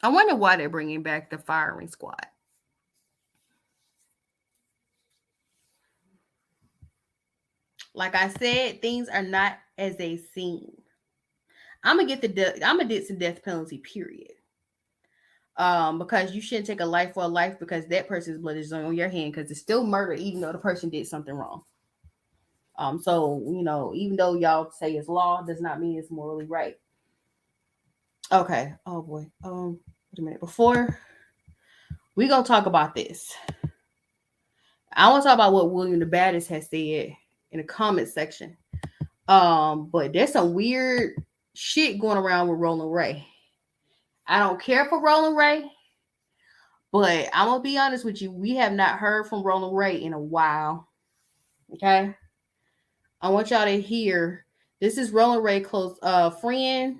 I wonder why they're bringing back the firing squad. Like I said, things are not as they seem. I'm gonna get some death penalty, period. Because you shouldn't take a life for a life because that person's blood is on your hand because it's still murder, even though the person did something wrong. So even though y'all say it's law, does not mean it's morally right. Okay. Oh boy. Wait a minute. Before we gonna talk about this, I want to talk about what William the Baddest has said in the comment section. But there's some weird shit going around with Roland Ray. I don't care for Roland Ray, but I'm gonna be honest with you. We have not heard from Roland Ray in a while. Okay, I want y'all to hear. This is Roland Ray close friend,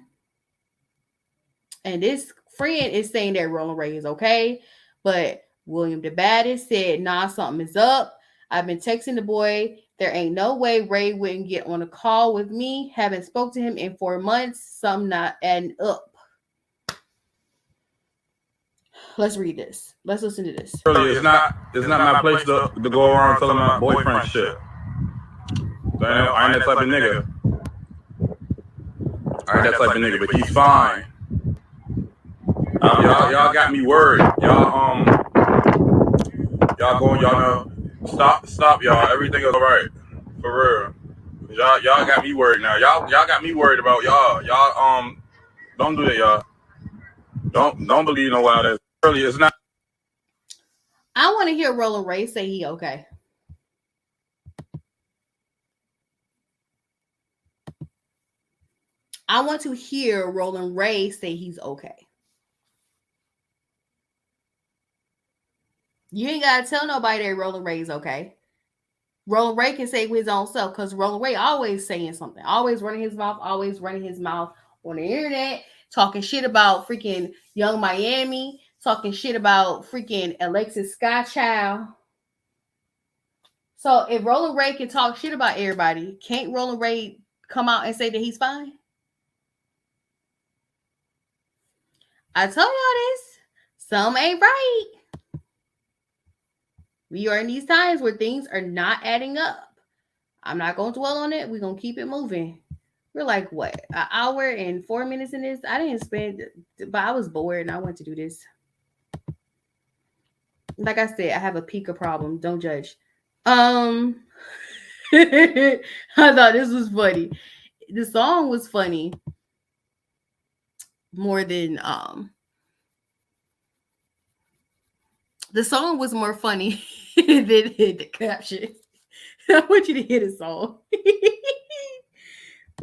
and this friend is saying that Roland Ray is okay, but William the Baddest said, "Nah, something is up. I've been texting the boy. There ain't no way Ray wouldn't get on a call with me. Haven't spoke to him in 4 months. Something not adding up." Let's read this. Let's listen to this. It's not my place to go around telling my boyfriend shit. I ain't that type of nigga. But he's fine. Y'all got me worried. Y'all know. Stop, y'all. Everything is alright. For real. Y'all got me worried now. Y'all got me worried about y'all. Y'all don't do that, y'all. Don't believe no wild ass. Really, it's not. I want to hear Roland Ray say he okay. I want to hear Roland Ray say he's okay. You ain't got to tell nobody that Roland Ray is okay. Roland Ray can say with his own self because Roland Ray always saying something, always running his mouth on the internet, talking shit about freaking Young Miami, talking shit about freaking Alexis Skychild. So if Roland Ray can talk shit about everybody, can't Roland Ray come out and say that he's fine? I told y'all this. Some ain't right. We are in these times where things are not adding up. I'm not going to dwell on it. We're going to keep it moving. We're like, what? An hour and 4 minutes in this? I didn't spend, but I was bored and I wanted to do this. Like I said, I have a Pika problem. Don't judge. I thought this was funny. The song was funny more than the song was more funny than the caption. I want you to hear the song.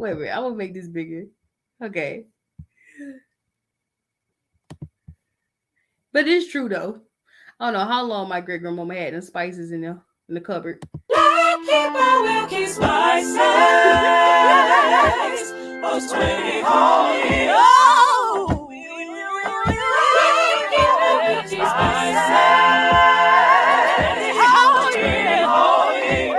Wait a minute, I'm gonna make this bigger. Okay. But it's true though. I don't know how long my great grandmama had them spices in the cupboard. Milky spices, those 20 holy. Oh, milky spices, holy.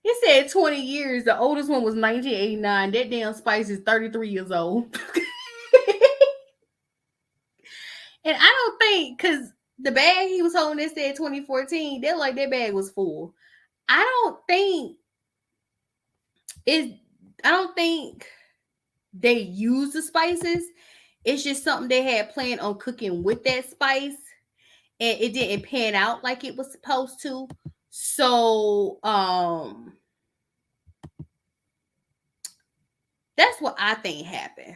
He said 20 years. The oldest one was 1989. That damn spice is 33 years old. And I don't think, because the bag he was holding that said 2014, they're like that bag was full. I don't think they use the spices. It's just something they had planned on cooking with that spice, and it didn't pan out like it was supposed to. So that's what I think happened.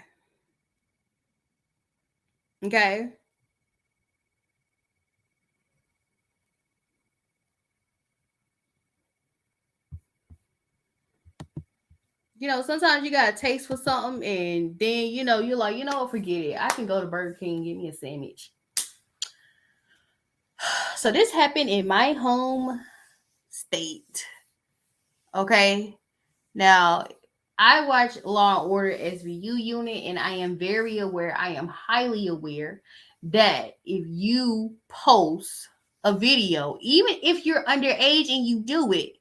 Okay. You know, sometimes you got a taste for something, and then, you know, you're like, you know what, forget it. I can go to Burger King and get me a sandwich. So this happened in my home state. Okay. Now, I watch Law and Order SVU unit, and I am very aware, I am highly aware that if you post a video, even if you're underage and you do it,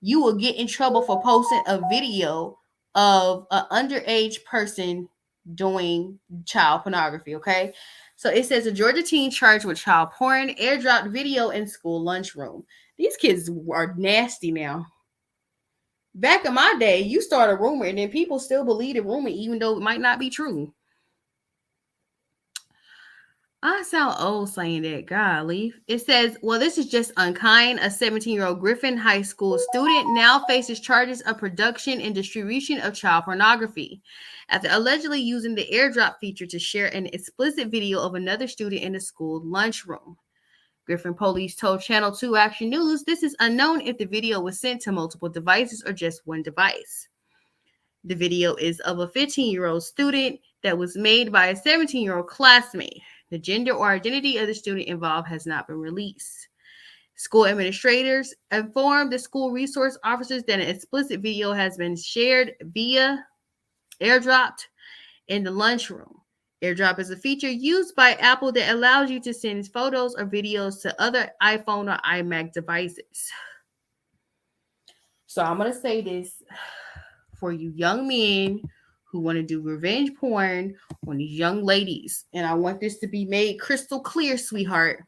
you will get in trouble for posting a video of an underage person doing child pornography, okay? So it says a Georgia teen charged with child porn airdropped video in school lunchroom. These kids are nasty now. Back in my day, you start a rumor and then people still believe the rumor even though it might not be true. I sound old saying that. Golly. It says, well, this is just unkind. A 17-year-old Griffin High School student now faces charges of production and distribution of child pornography after allegedly using the airdrop feature to share an explicit video of another student in the school lunchroom. Griffin police told Channel 2 Action News this is unknown if the video was sent to multiple devices or just one device. The video is of a 15-year-old student that was made by a 17-year-old classmate. The gender or identity of the student involved has not been released. School administrators informed the school resource officers that an explicit video has been shared via airdropped in the lunchroom. AirDrop is a feature used by Apple that allows you to send photos or videos to other iPhone or iMac devices. So I'm going to say this for you young men who want to do revenge porn on these young ladies. And I want this to be made crystal clear, sweetheart.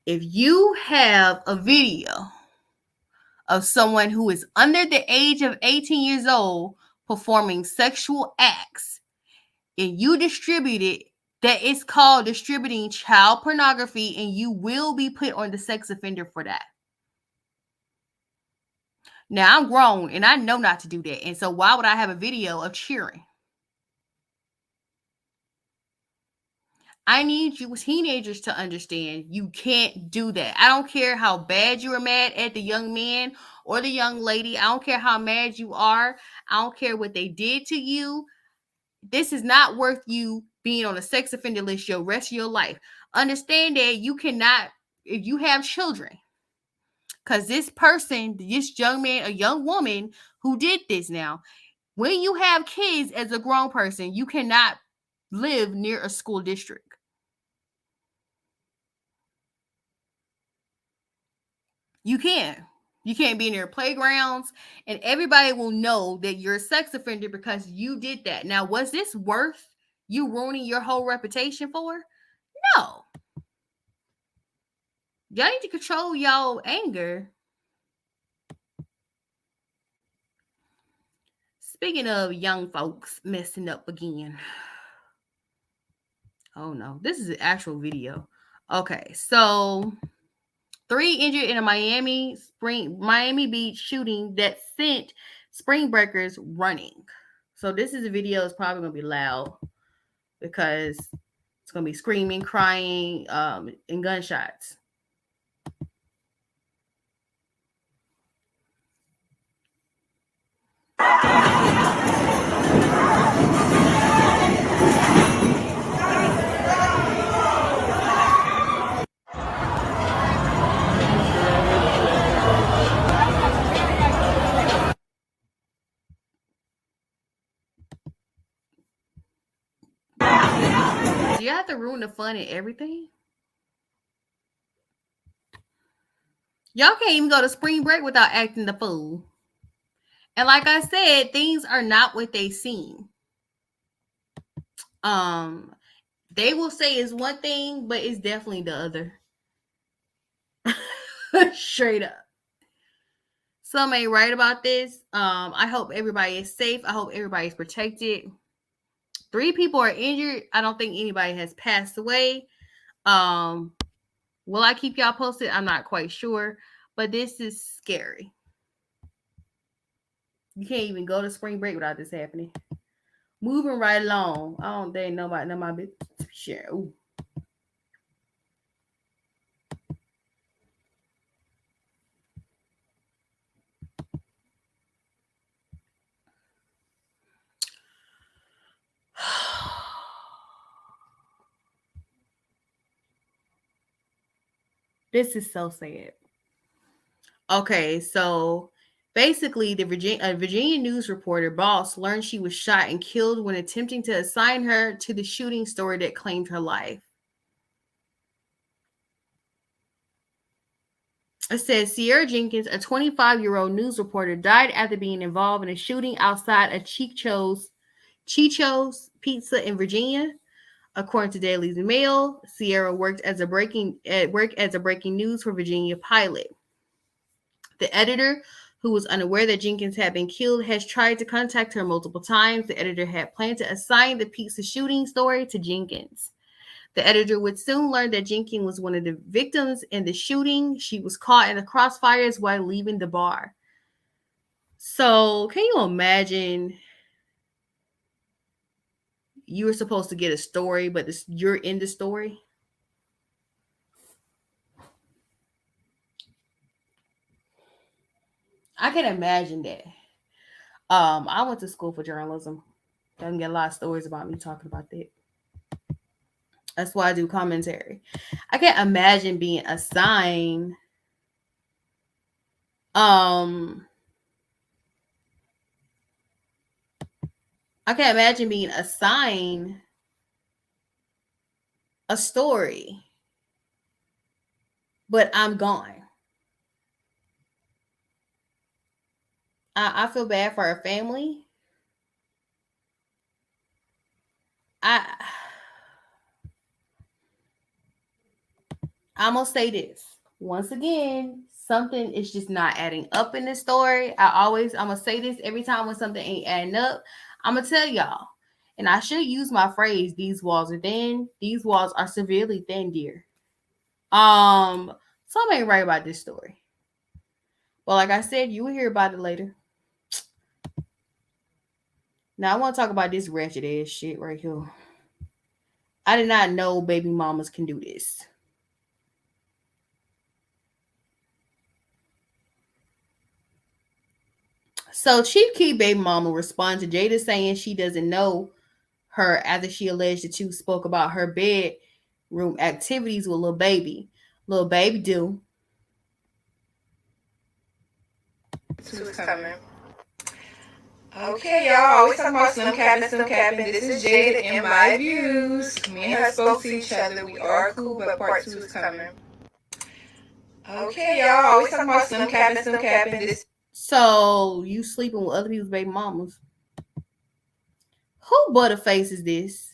If you have a video of someone who is under the age of 18 years old performing sexual acts and you distribute it, that is called distributing child pornography, and you will be put on the sex offender for that. Now, I'm grown and I know not to do that. And so why would I have a video of cheering? I need you teenagers to understand you can't do that. I don't care how bad you are mad at the young man or the young lady. I don't care how mad you are. I don't care what they did to you. This is not worth you being on a sex offender list your rest of your life. Understand that you cannot, if you have children, Because this person, this young man, a young woman who did this now, when you have kids as a grown person, you cannot live near a school district. You can't. You can't be near playgrounds, and everybody will know that you're a sex offender because you did that. Now, was this worth you ruining your whole reputation for? No. Y'all need to control y'all anger. Speaking of young folks messing up again. Oh no, this is an actual video. Okay, so 3 injured in a Miami Beach shooting that sent spring breakers running. So this is a video. It's probably gonna be loud because it's gonna be screaming, crying, and gunshots. Do you have to ruin the fun and everything? Y'all can't even go to spring break without acting the fool. And like I said, things are not what they seem. They will say it's one thing, but it's definitely the other. Straight up. Some ain't right about this. I hope everybody is safe. I hope everybody's protected. 3 people are injured. I don't think anybody has passed away. Will I keep y'all posted? I'm not quite sure, but this is scary. You can't even go to spring break without this happening. Moving right along. I don't think nobody know my bit share. Ooh. This is so sad. Okay, so basically, the Virginia news reporter boss learned she was shot and killed when attempting to assign her to the shooting story that claimed her life. It says Sierra Jenkins, a 25-year-old news reporter, died after being involved in a shooting outside a Chicho's Pizza in Virginia. According to Daily Mail, Sierra worked as a breaking news for Virginia Pilot. The editor, who was unaware that Jenkins had been killed, has tried to contact her multiple times. The editor had planned to assign the pizza shooting story to Jenkins. The editor would soon learn that Jenkins was one of the victims in the shooting. She was caught in the crossfires while leaving the bar. So, can you imagine? You were supposed to get a story, but you're in the story. I can imagine that. I went to school for journalism. Doesn't get a lot of stories about me talking about that. That's why I do commentary. I can't imagine being assigned. I can't imagine being assigned a story, but I'm gone. I feel bad for her family. I'm gonna say this once again. Something is just not adding up in this story. I'm gonna say this every time when something ain't adding up. I'm gonna tell y'all, and I should use my phrase, these walls are thin. These walls are severely thin, dear. Something ain't right about this story. Well, like I said, you will hear about it later. Now I want to talk about this wretched ass shit right here. I did not know baby mamas can do this. So Chief Keef baby mama responded to Jada saying she doesn't know her after she alleged the two spoke about her bedroom activities with Lil Baby. Lil Baby do. Who's coming? Okay, y'all always talking about slim capping, slim capping. This is Jada and my views. Me and her spoke to each other. We are cool, but part 2 is coming. Okay, y'all always talking about slim capping, slim capping. This. So you sleeping with other people's baby mamas? Who butterface is this?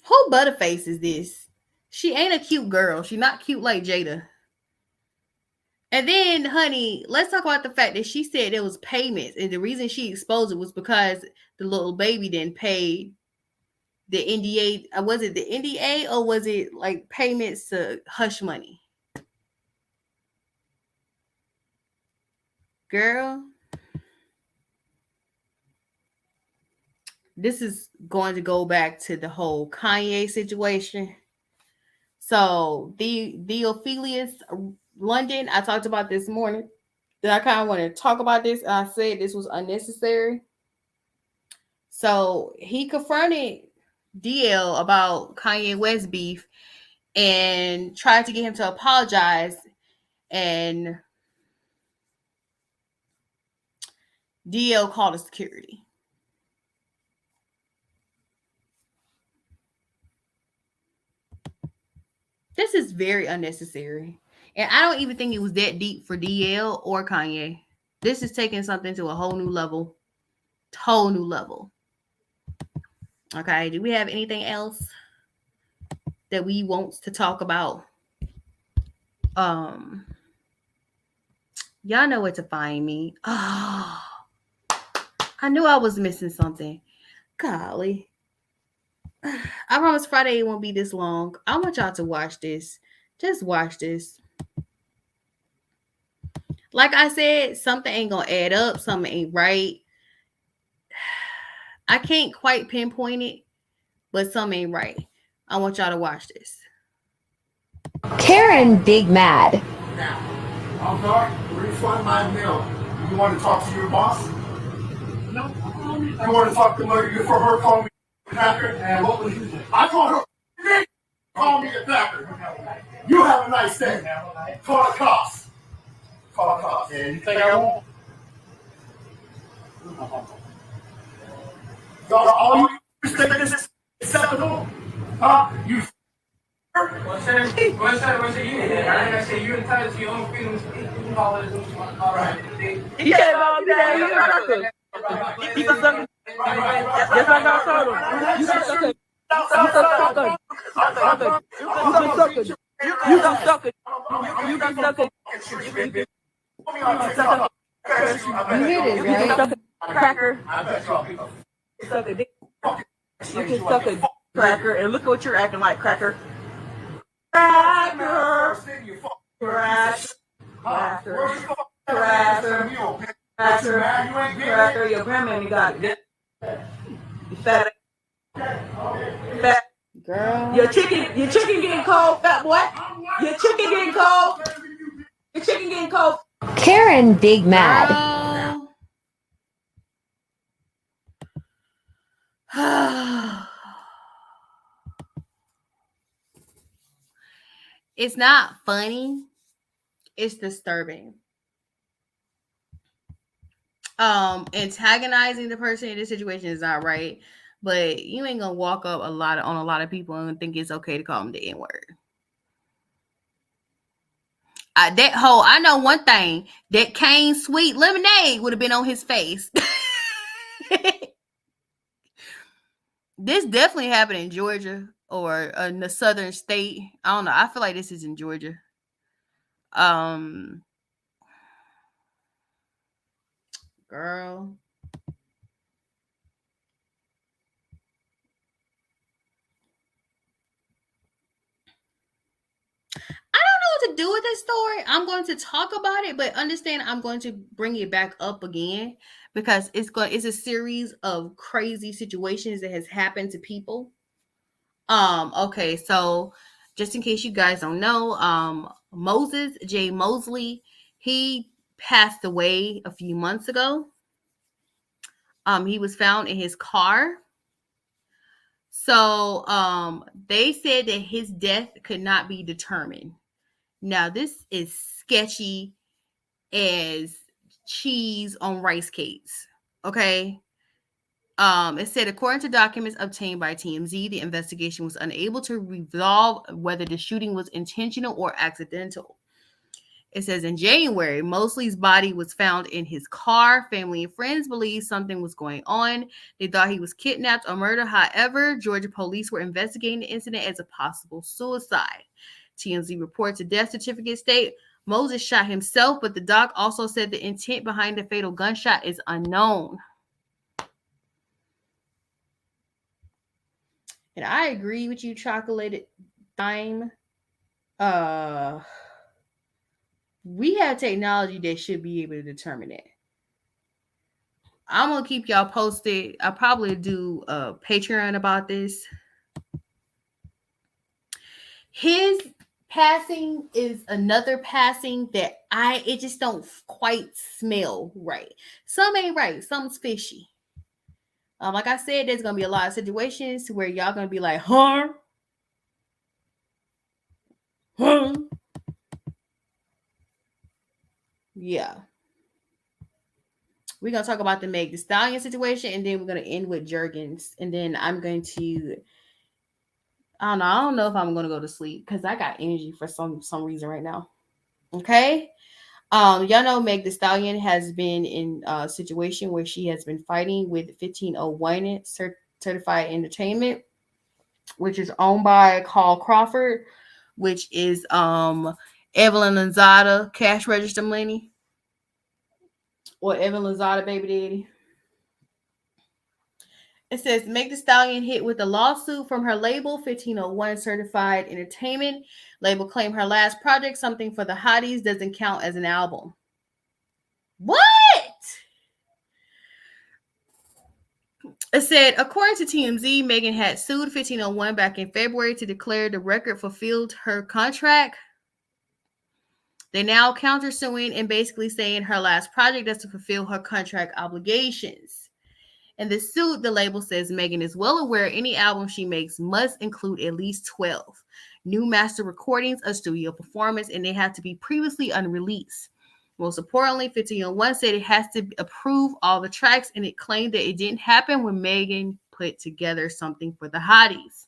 Who butterface is this? She ain't a cute girl. She not cute like Jada. And then, honey, let's talk about the fact that she said there was payments, and the reason she exposed it was because the little baby didn't pay the NDA. Was it the NDA or was it like payments to hush money? Girl, this is going to go back to the whole Kanye situation. So the Ophelia's London, I talked about this morning. That I kind of want to talk about this. I said this was unnecessary. So he confronted DL about Kanye West beef and tried to get him to apologize. And DL called the security. This is very unnecessary. And I don't even think it was that deep for DL or Kanye. This is taking something to a whole new level. Whole new level. Okay, do we have anything else that we want to talk about? Y'all know where to find me. Oh, I knew I was missing something. Golly. I promise Friday it won't be this long. I want y'all to watch this. Just watch this. Like I said, something ain't gonna add up. Something ain't right. I can't quite pinpoint it, but something ain't right. I want y'all to watch this. Karen Big Mad. I'm sorry, refund my mail. You want to talk to your boss? No. You want to talk to her for her calling me a cracker? And what was you say? I called her. Call me a cracker. You have a nice day. Call the cops. Call the cops. And you think I won't? Y'all, all you think this is acceptable? Huh? You. What's that? You did. I say you're entitled to your own freedom of speech. You call it all right. You can't all be that. You're a cracker. You can suck it. Yes, I got told him. You can suck it. You can suck it. You can suck it. You can suck it. You can suck it. You hear this, right? Cracker. Suck a dick. You can suck a cracker, and look what you're acting like, cracker. Cracker. Cracker. Your grandma got it. You fat. Girl. Your chicken getting cold, fat boy. Your chicken getting cold. Your chicken getting cold. Karen Big Mad. It's not funny. It's disturbing. Antagonizing the person in this situation is not right, but you ain't gonna walk up on a lot of people and think it's okay to call them the N-word. I know one thing, that cane sweet lemonade would have been on his face. This definitely happened in Georgia or in the southern state. I don't know. I feel like this is in Georgia. Girl. I don't know what to do with this story. I'm going to talk about it, but understand I'm going to bring it back up again because it's a series of crazy situations that has happened to people. Okay, so just in case you guys don't know, Moses J. Mosley, he passed away a few months ago. He was found in his car. So they said that his death could not be determined. Now this is sketchy as cheese on rice cakes. Okay. It said, according to documents obtained by TMZ, the investigation was unable to resolve whether the shooting was intentional or accidental. It says in January, Mosley's body was found in his car. Family and friends believe something was going on. They thought he was kidnapped or murdered. However, Georgia police were investigating the incident as a possible suicide. TMZ reports a death certificate state Moses shot himself, but the doc also said the intent behind the fatal gunshot is unknown. And I agree with you, Chocolate Dime. Uh, we have technology that should be able to determine it. I'm gonna keep y'all posted. I'll probably do a Patreon about this. His passing is another passing that it just don't quite smell right. Some ain't right. Something's fishy. Like I said, there's gonna be a lot of situations where y'all gonna be like, huh? Huh? Yeah. We're gonna talk about the Meg Thee Stallion situation, and then we're gonna end with Jergens, and then I'm going to. I don't know if I'm gonna go to sleep because I got energy for some reason right now. Okay. Y'all know Meg Thee Stallion has been in a situation where she has been fighting with 1501 Certified Entertainment, which is owned by Carl Crawford, which is Evelyn Lozada cash register money, or Evelyn Lozada baby daddy. It says Meg Thee Stallion hit with a lawsuit from her label, 1501 Certified Entertainment. Label claimed her last project, Something for the Hotties, doesn't count as an album. What? It said, according to TMZ, Megan had sued 1501 back in February to declare the record fulfilled her contract. They now countersuing and basically saying her last project doesn't fulfill her contract obligations. In the suit, the label says Megan is well aware any album she makes must include at least 12 new master recordings, a studio performance, and they have to be previously unreleased. Most importantly, 1501 said it has to approve all the tracks, and it claimed that it didn't happen when Megan put together Something for the Hotties.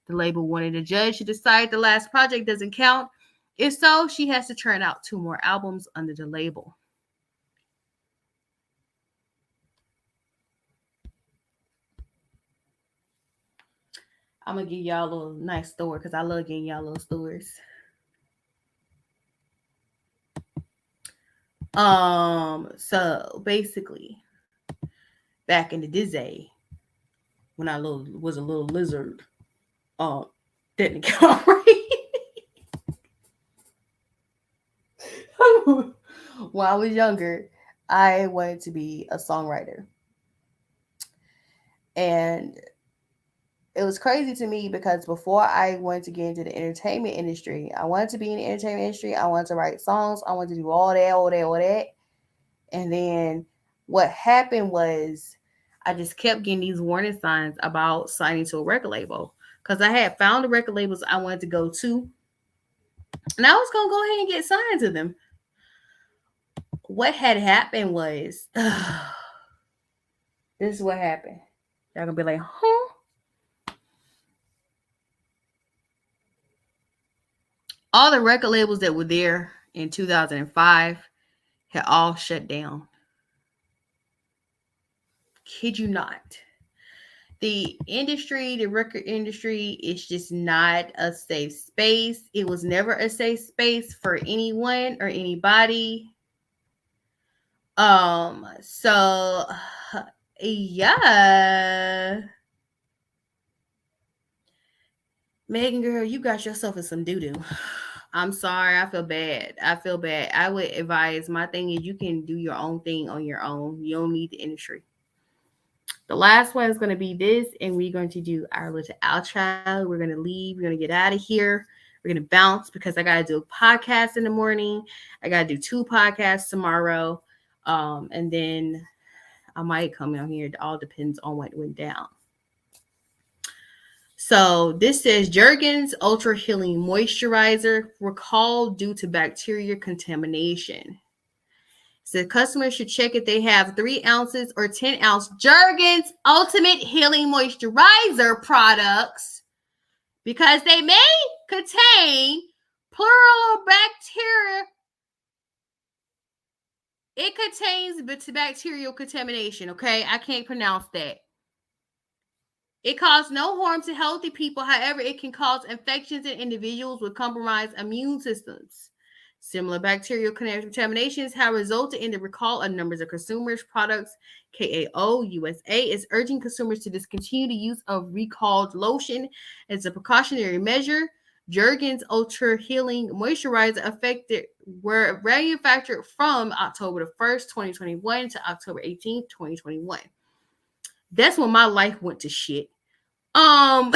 The label wanted a judge to decide the last project doesn't count. If so, she has to turn out 2 more albums under the label. I'm gonna give y'all a little nice story because I love getting y'all little stories. So basically, back in the day, when I was a little lizard, didn't count right. When I was younger, I wanted to be a songwriter, and it was crazy to me because before I wanted to get into the entertainment industry, I wanted to be in the entertainment industry. I wanted to write songs. I wanted to do all that. And then what happened was I just kept getting these warning signs about signing to a record label because I had found the record labels I wanted to go to, and I was going to go ahead and get signed to them. What had happened was, this is what happened. Y'all going to be like, huh? All the record labels that were there in 2005 had all shut down. Kid you not. The industry, the record industry, is just not a safe space. It was never a safe space for anyone or anybody. So yeah. Megan, girl, you got yourself in some doo-doo. I'm sorry. I feel bad. I would advise, my thing is you can do your own thing on your own. You don't need the industry. The last one is going to be this, and we're going to do our little outro. We're going to leave. We're going to get out of here. We're going to bounce because I got to do a podcast in the morning. I got to do 2 podcasts tomorrow. And then I might come out here. It all depends on what went down. So this says Jergens Ultra Healing Moisturizer recalled due to bacteria contamination. So customers should check if they have 3 ounces or 10 ounce Jergens Ultimate Healing Moisturizer products because they may contain plural bacteria. It contains bacterial contamination, okay? I can't pronounce that. It causes no harm to healthy people. However, it can cause infections in individuals with compromised immune systems. Similar bacterial contaminations have resulted in the recall of numbers of consumers' products. KAO USA is urging consumers to discontinue the use of recalled lotion as a precautionary measure. Jergens Ultra Healing Moisturizer affected were manufactured from October the 1st, 2021 to October 18th, 2021. That's when my life went to shit. I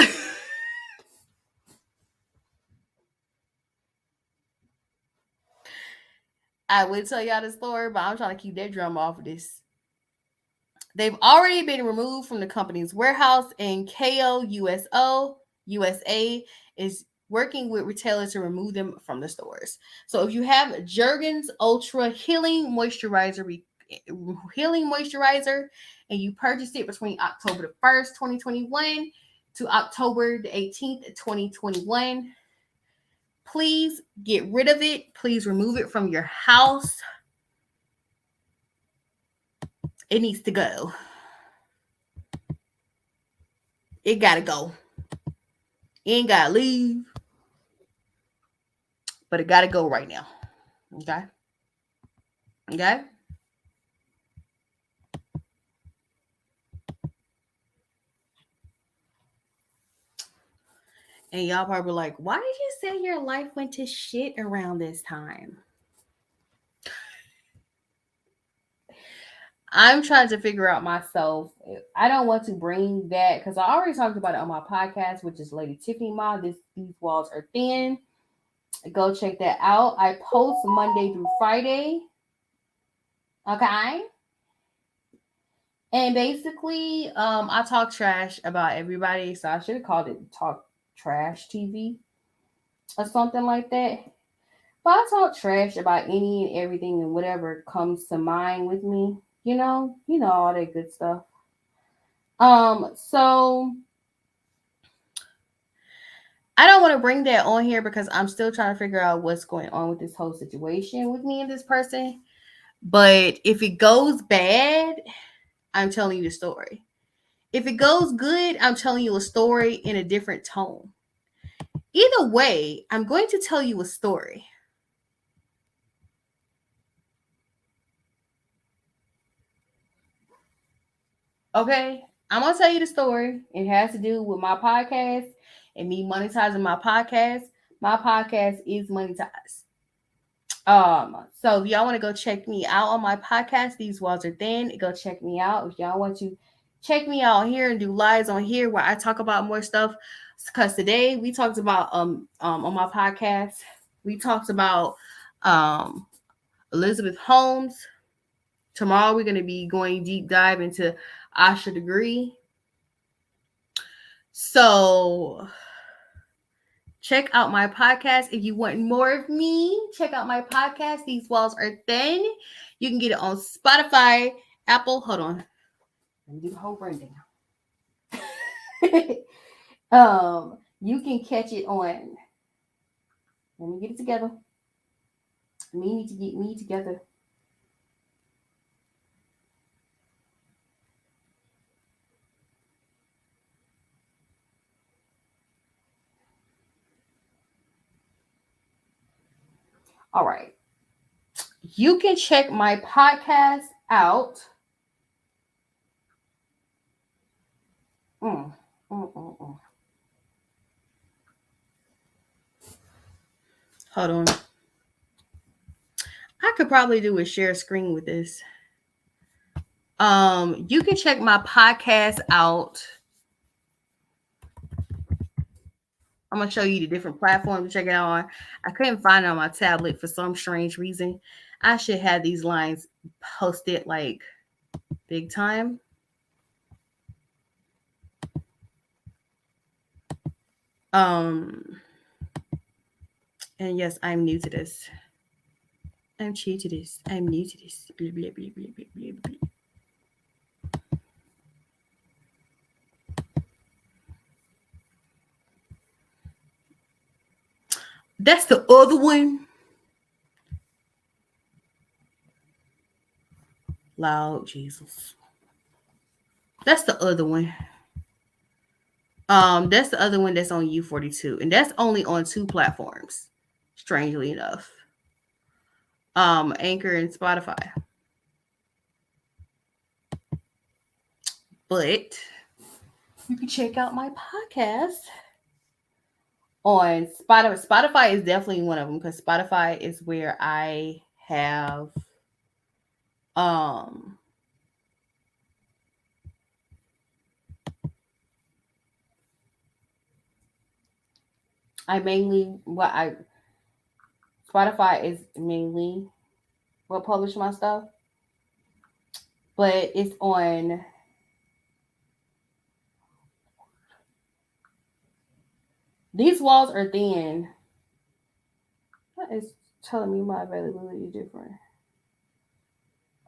would tell y'all the story, but I'm trying to keep that drum off of this. They've already been removed from the company's warehouse, and KO USA is working with retailers to remove them from the stores. So if you have Jergens Ultra Healing Moisturizer, and you purchased it between October the 1st, 2021 to October the 18th, 2021, please get rid of it. Please remove it from your house. It needs to go. It gotta go. It ain't gotta leave. But it gotta go right now. Okay? Okay? And y'all probably like, why did you say your life went to shit around this time? I'm trying to figure out myself. I don't want to bring that because I already talked about it on my podcast, which is Lady Tiffany Ma. These walls are thin. Go check that out. I post Monday through Friday. Okay. And basically, I talk trash about everybody. So I should have called it Talk Trash TV or something like that. But I talk trash about any and everything and whatever comes to mind with me. You know all that good stuff. So I don't want to bring that on here because I'm still trying to figure out what's going on with this whole situation with me and this person. But if it goes bad, I'm telling you the story. If it goes good, I'm telling you a story in a different tone. Either way, I'm going to tell you a story. Okay? I'm going to tell you the story. It has to do with my podcast and me monetizing my podcast. My podcast is monetized. So if y'all want to go check me out on my podcast, These Walls Are Thin, go check me out. If y'all want to check me out here and do lives on here where I talk about more stuff, because today we talked about on my podcast, we talked about Elizabeth Holmes. Tomorrow we're going to be going deep dive into Asha Degree. So check out my podcast. If you want more of me, check out my podcast. These Walls Are Thin. You can get it on Spotify, Apple. Hold on. Let me do the whole rundown. You can catch it on. Let me get it together. Me need to get me together. All right. You can check my podcast out. Hold on. I could probably do a share screen with this. You can check my podcast out. I'm gonna show you the different platforms to check it out on. I couldn't find it on my tablet for some strange reason. I should have these lines posted like big time. And yes, I'm new to this. I'm new to this. I'm new to this. Blah, blah, blah, blah, blah, blah, blah. That's the other one. Loud Jesus. That's the other one. That's the other one that's on U42, and that's only on 2 platforms. Strangely enough, Anchor and Spotify. But you can check out my podcast on Spotify. Spotify is definitely one of them because Spotify is where I have um I mainly what I Spotify is mainly what publish my stuff, but it's on these walls are thin. That is telling me my availability is different.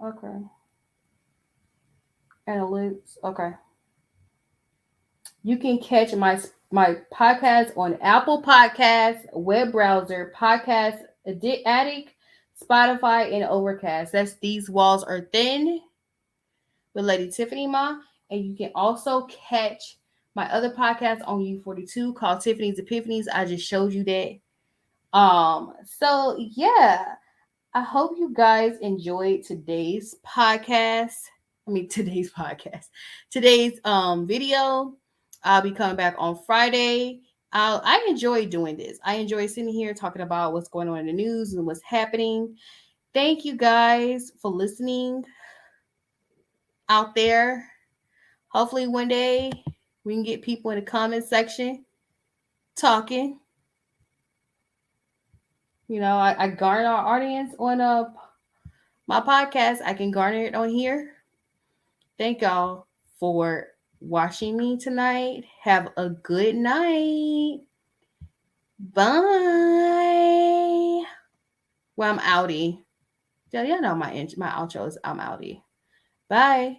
Okay. Analytics. Okay. You can catch my podcast on Apple Podcasts, web browser, Podcast Addict, Spotify, and Overcast. That's These Walls Are Thin with Lady Tiffany Ma. And you can also catch my other podcast on U42 called Tiffany's Epiphanies. I just showed you that. So yeah, I hope you guys enjoyed today's podcast. Today's video. I'll be coming back on Friday. I enjoy doing this. I enjoy sitting here talking about what's going on in the news and what's happening. Thank you guys for listening out there. Hopefully one day we can get people in the comment section talking. I garner our audience on my podcast. I can garner it on here. Thank y'all for watching me tonight. Have a good night. Bye. Well, I'm outie. Y'all know my outro is I'm outie. Bye.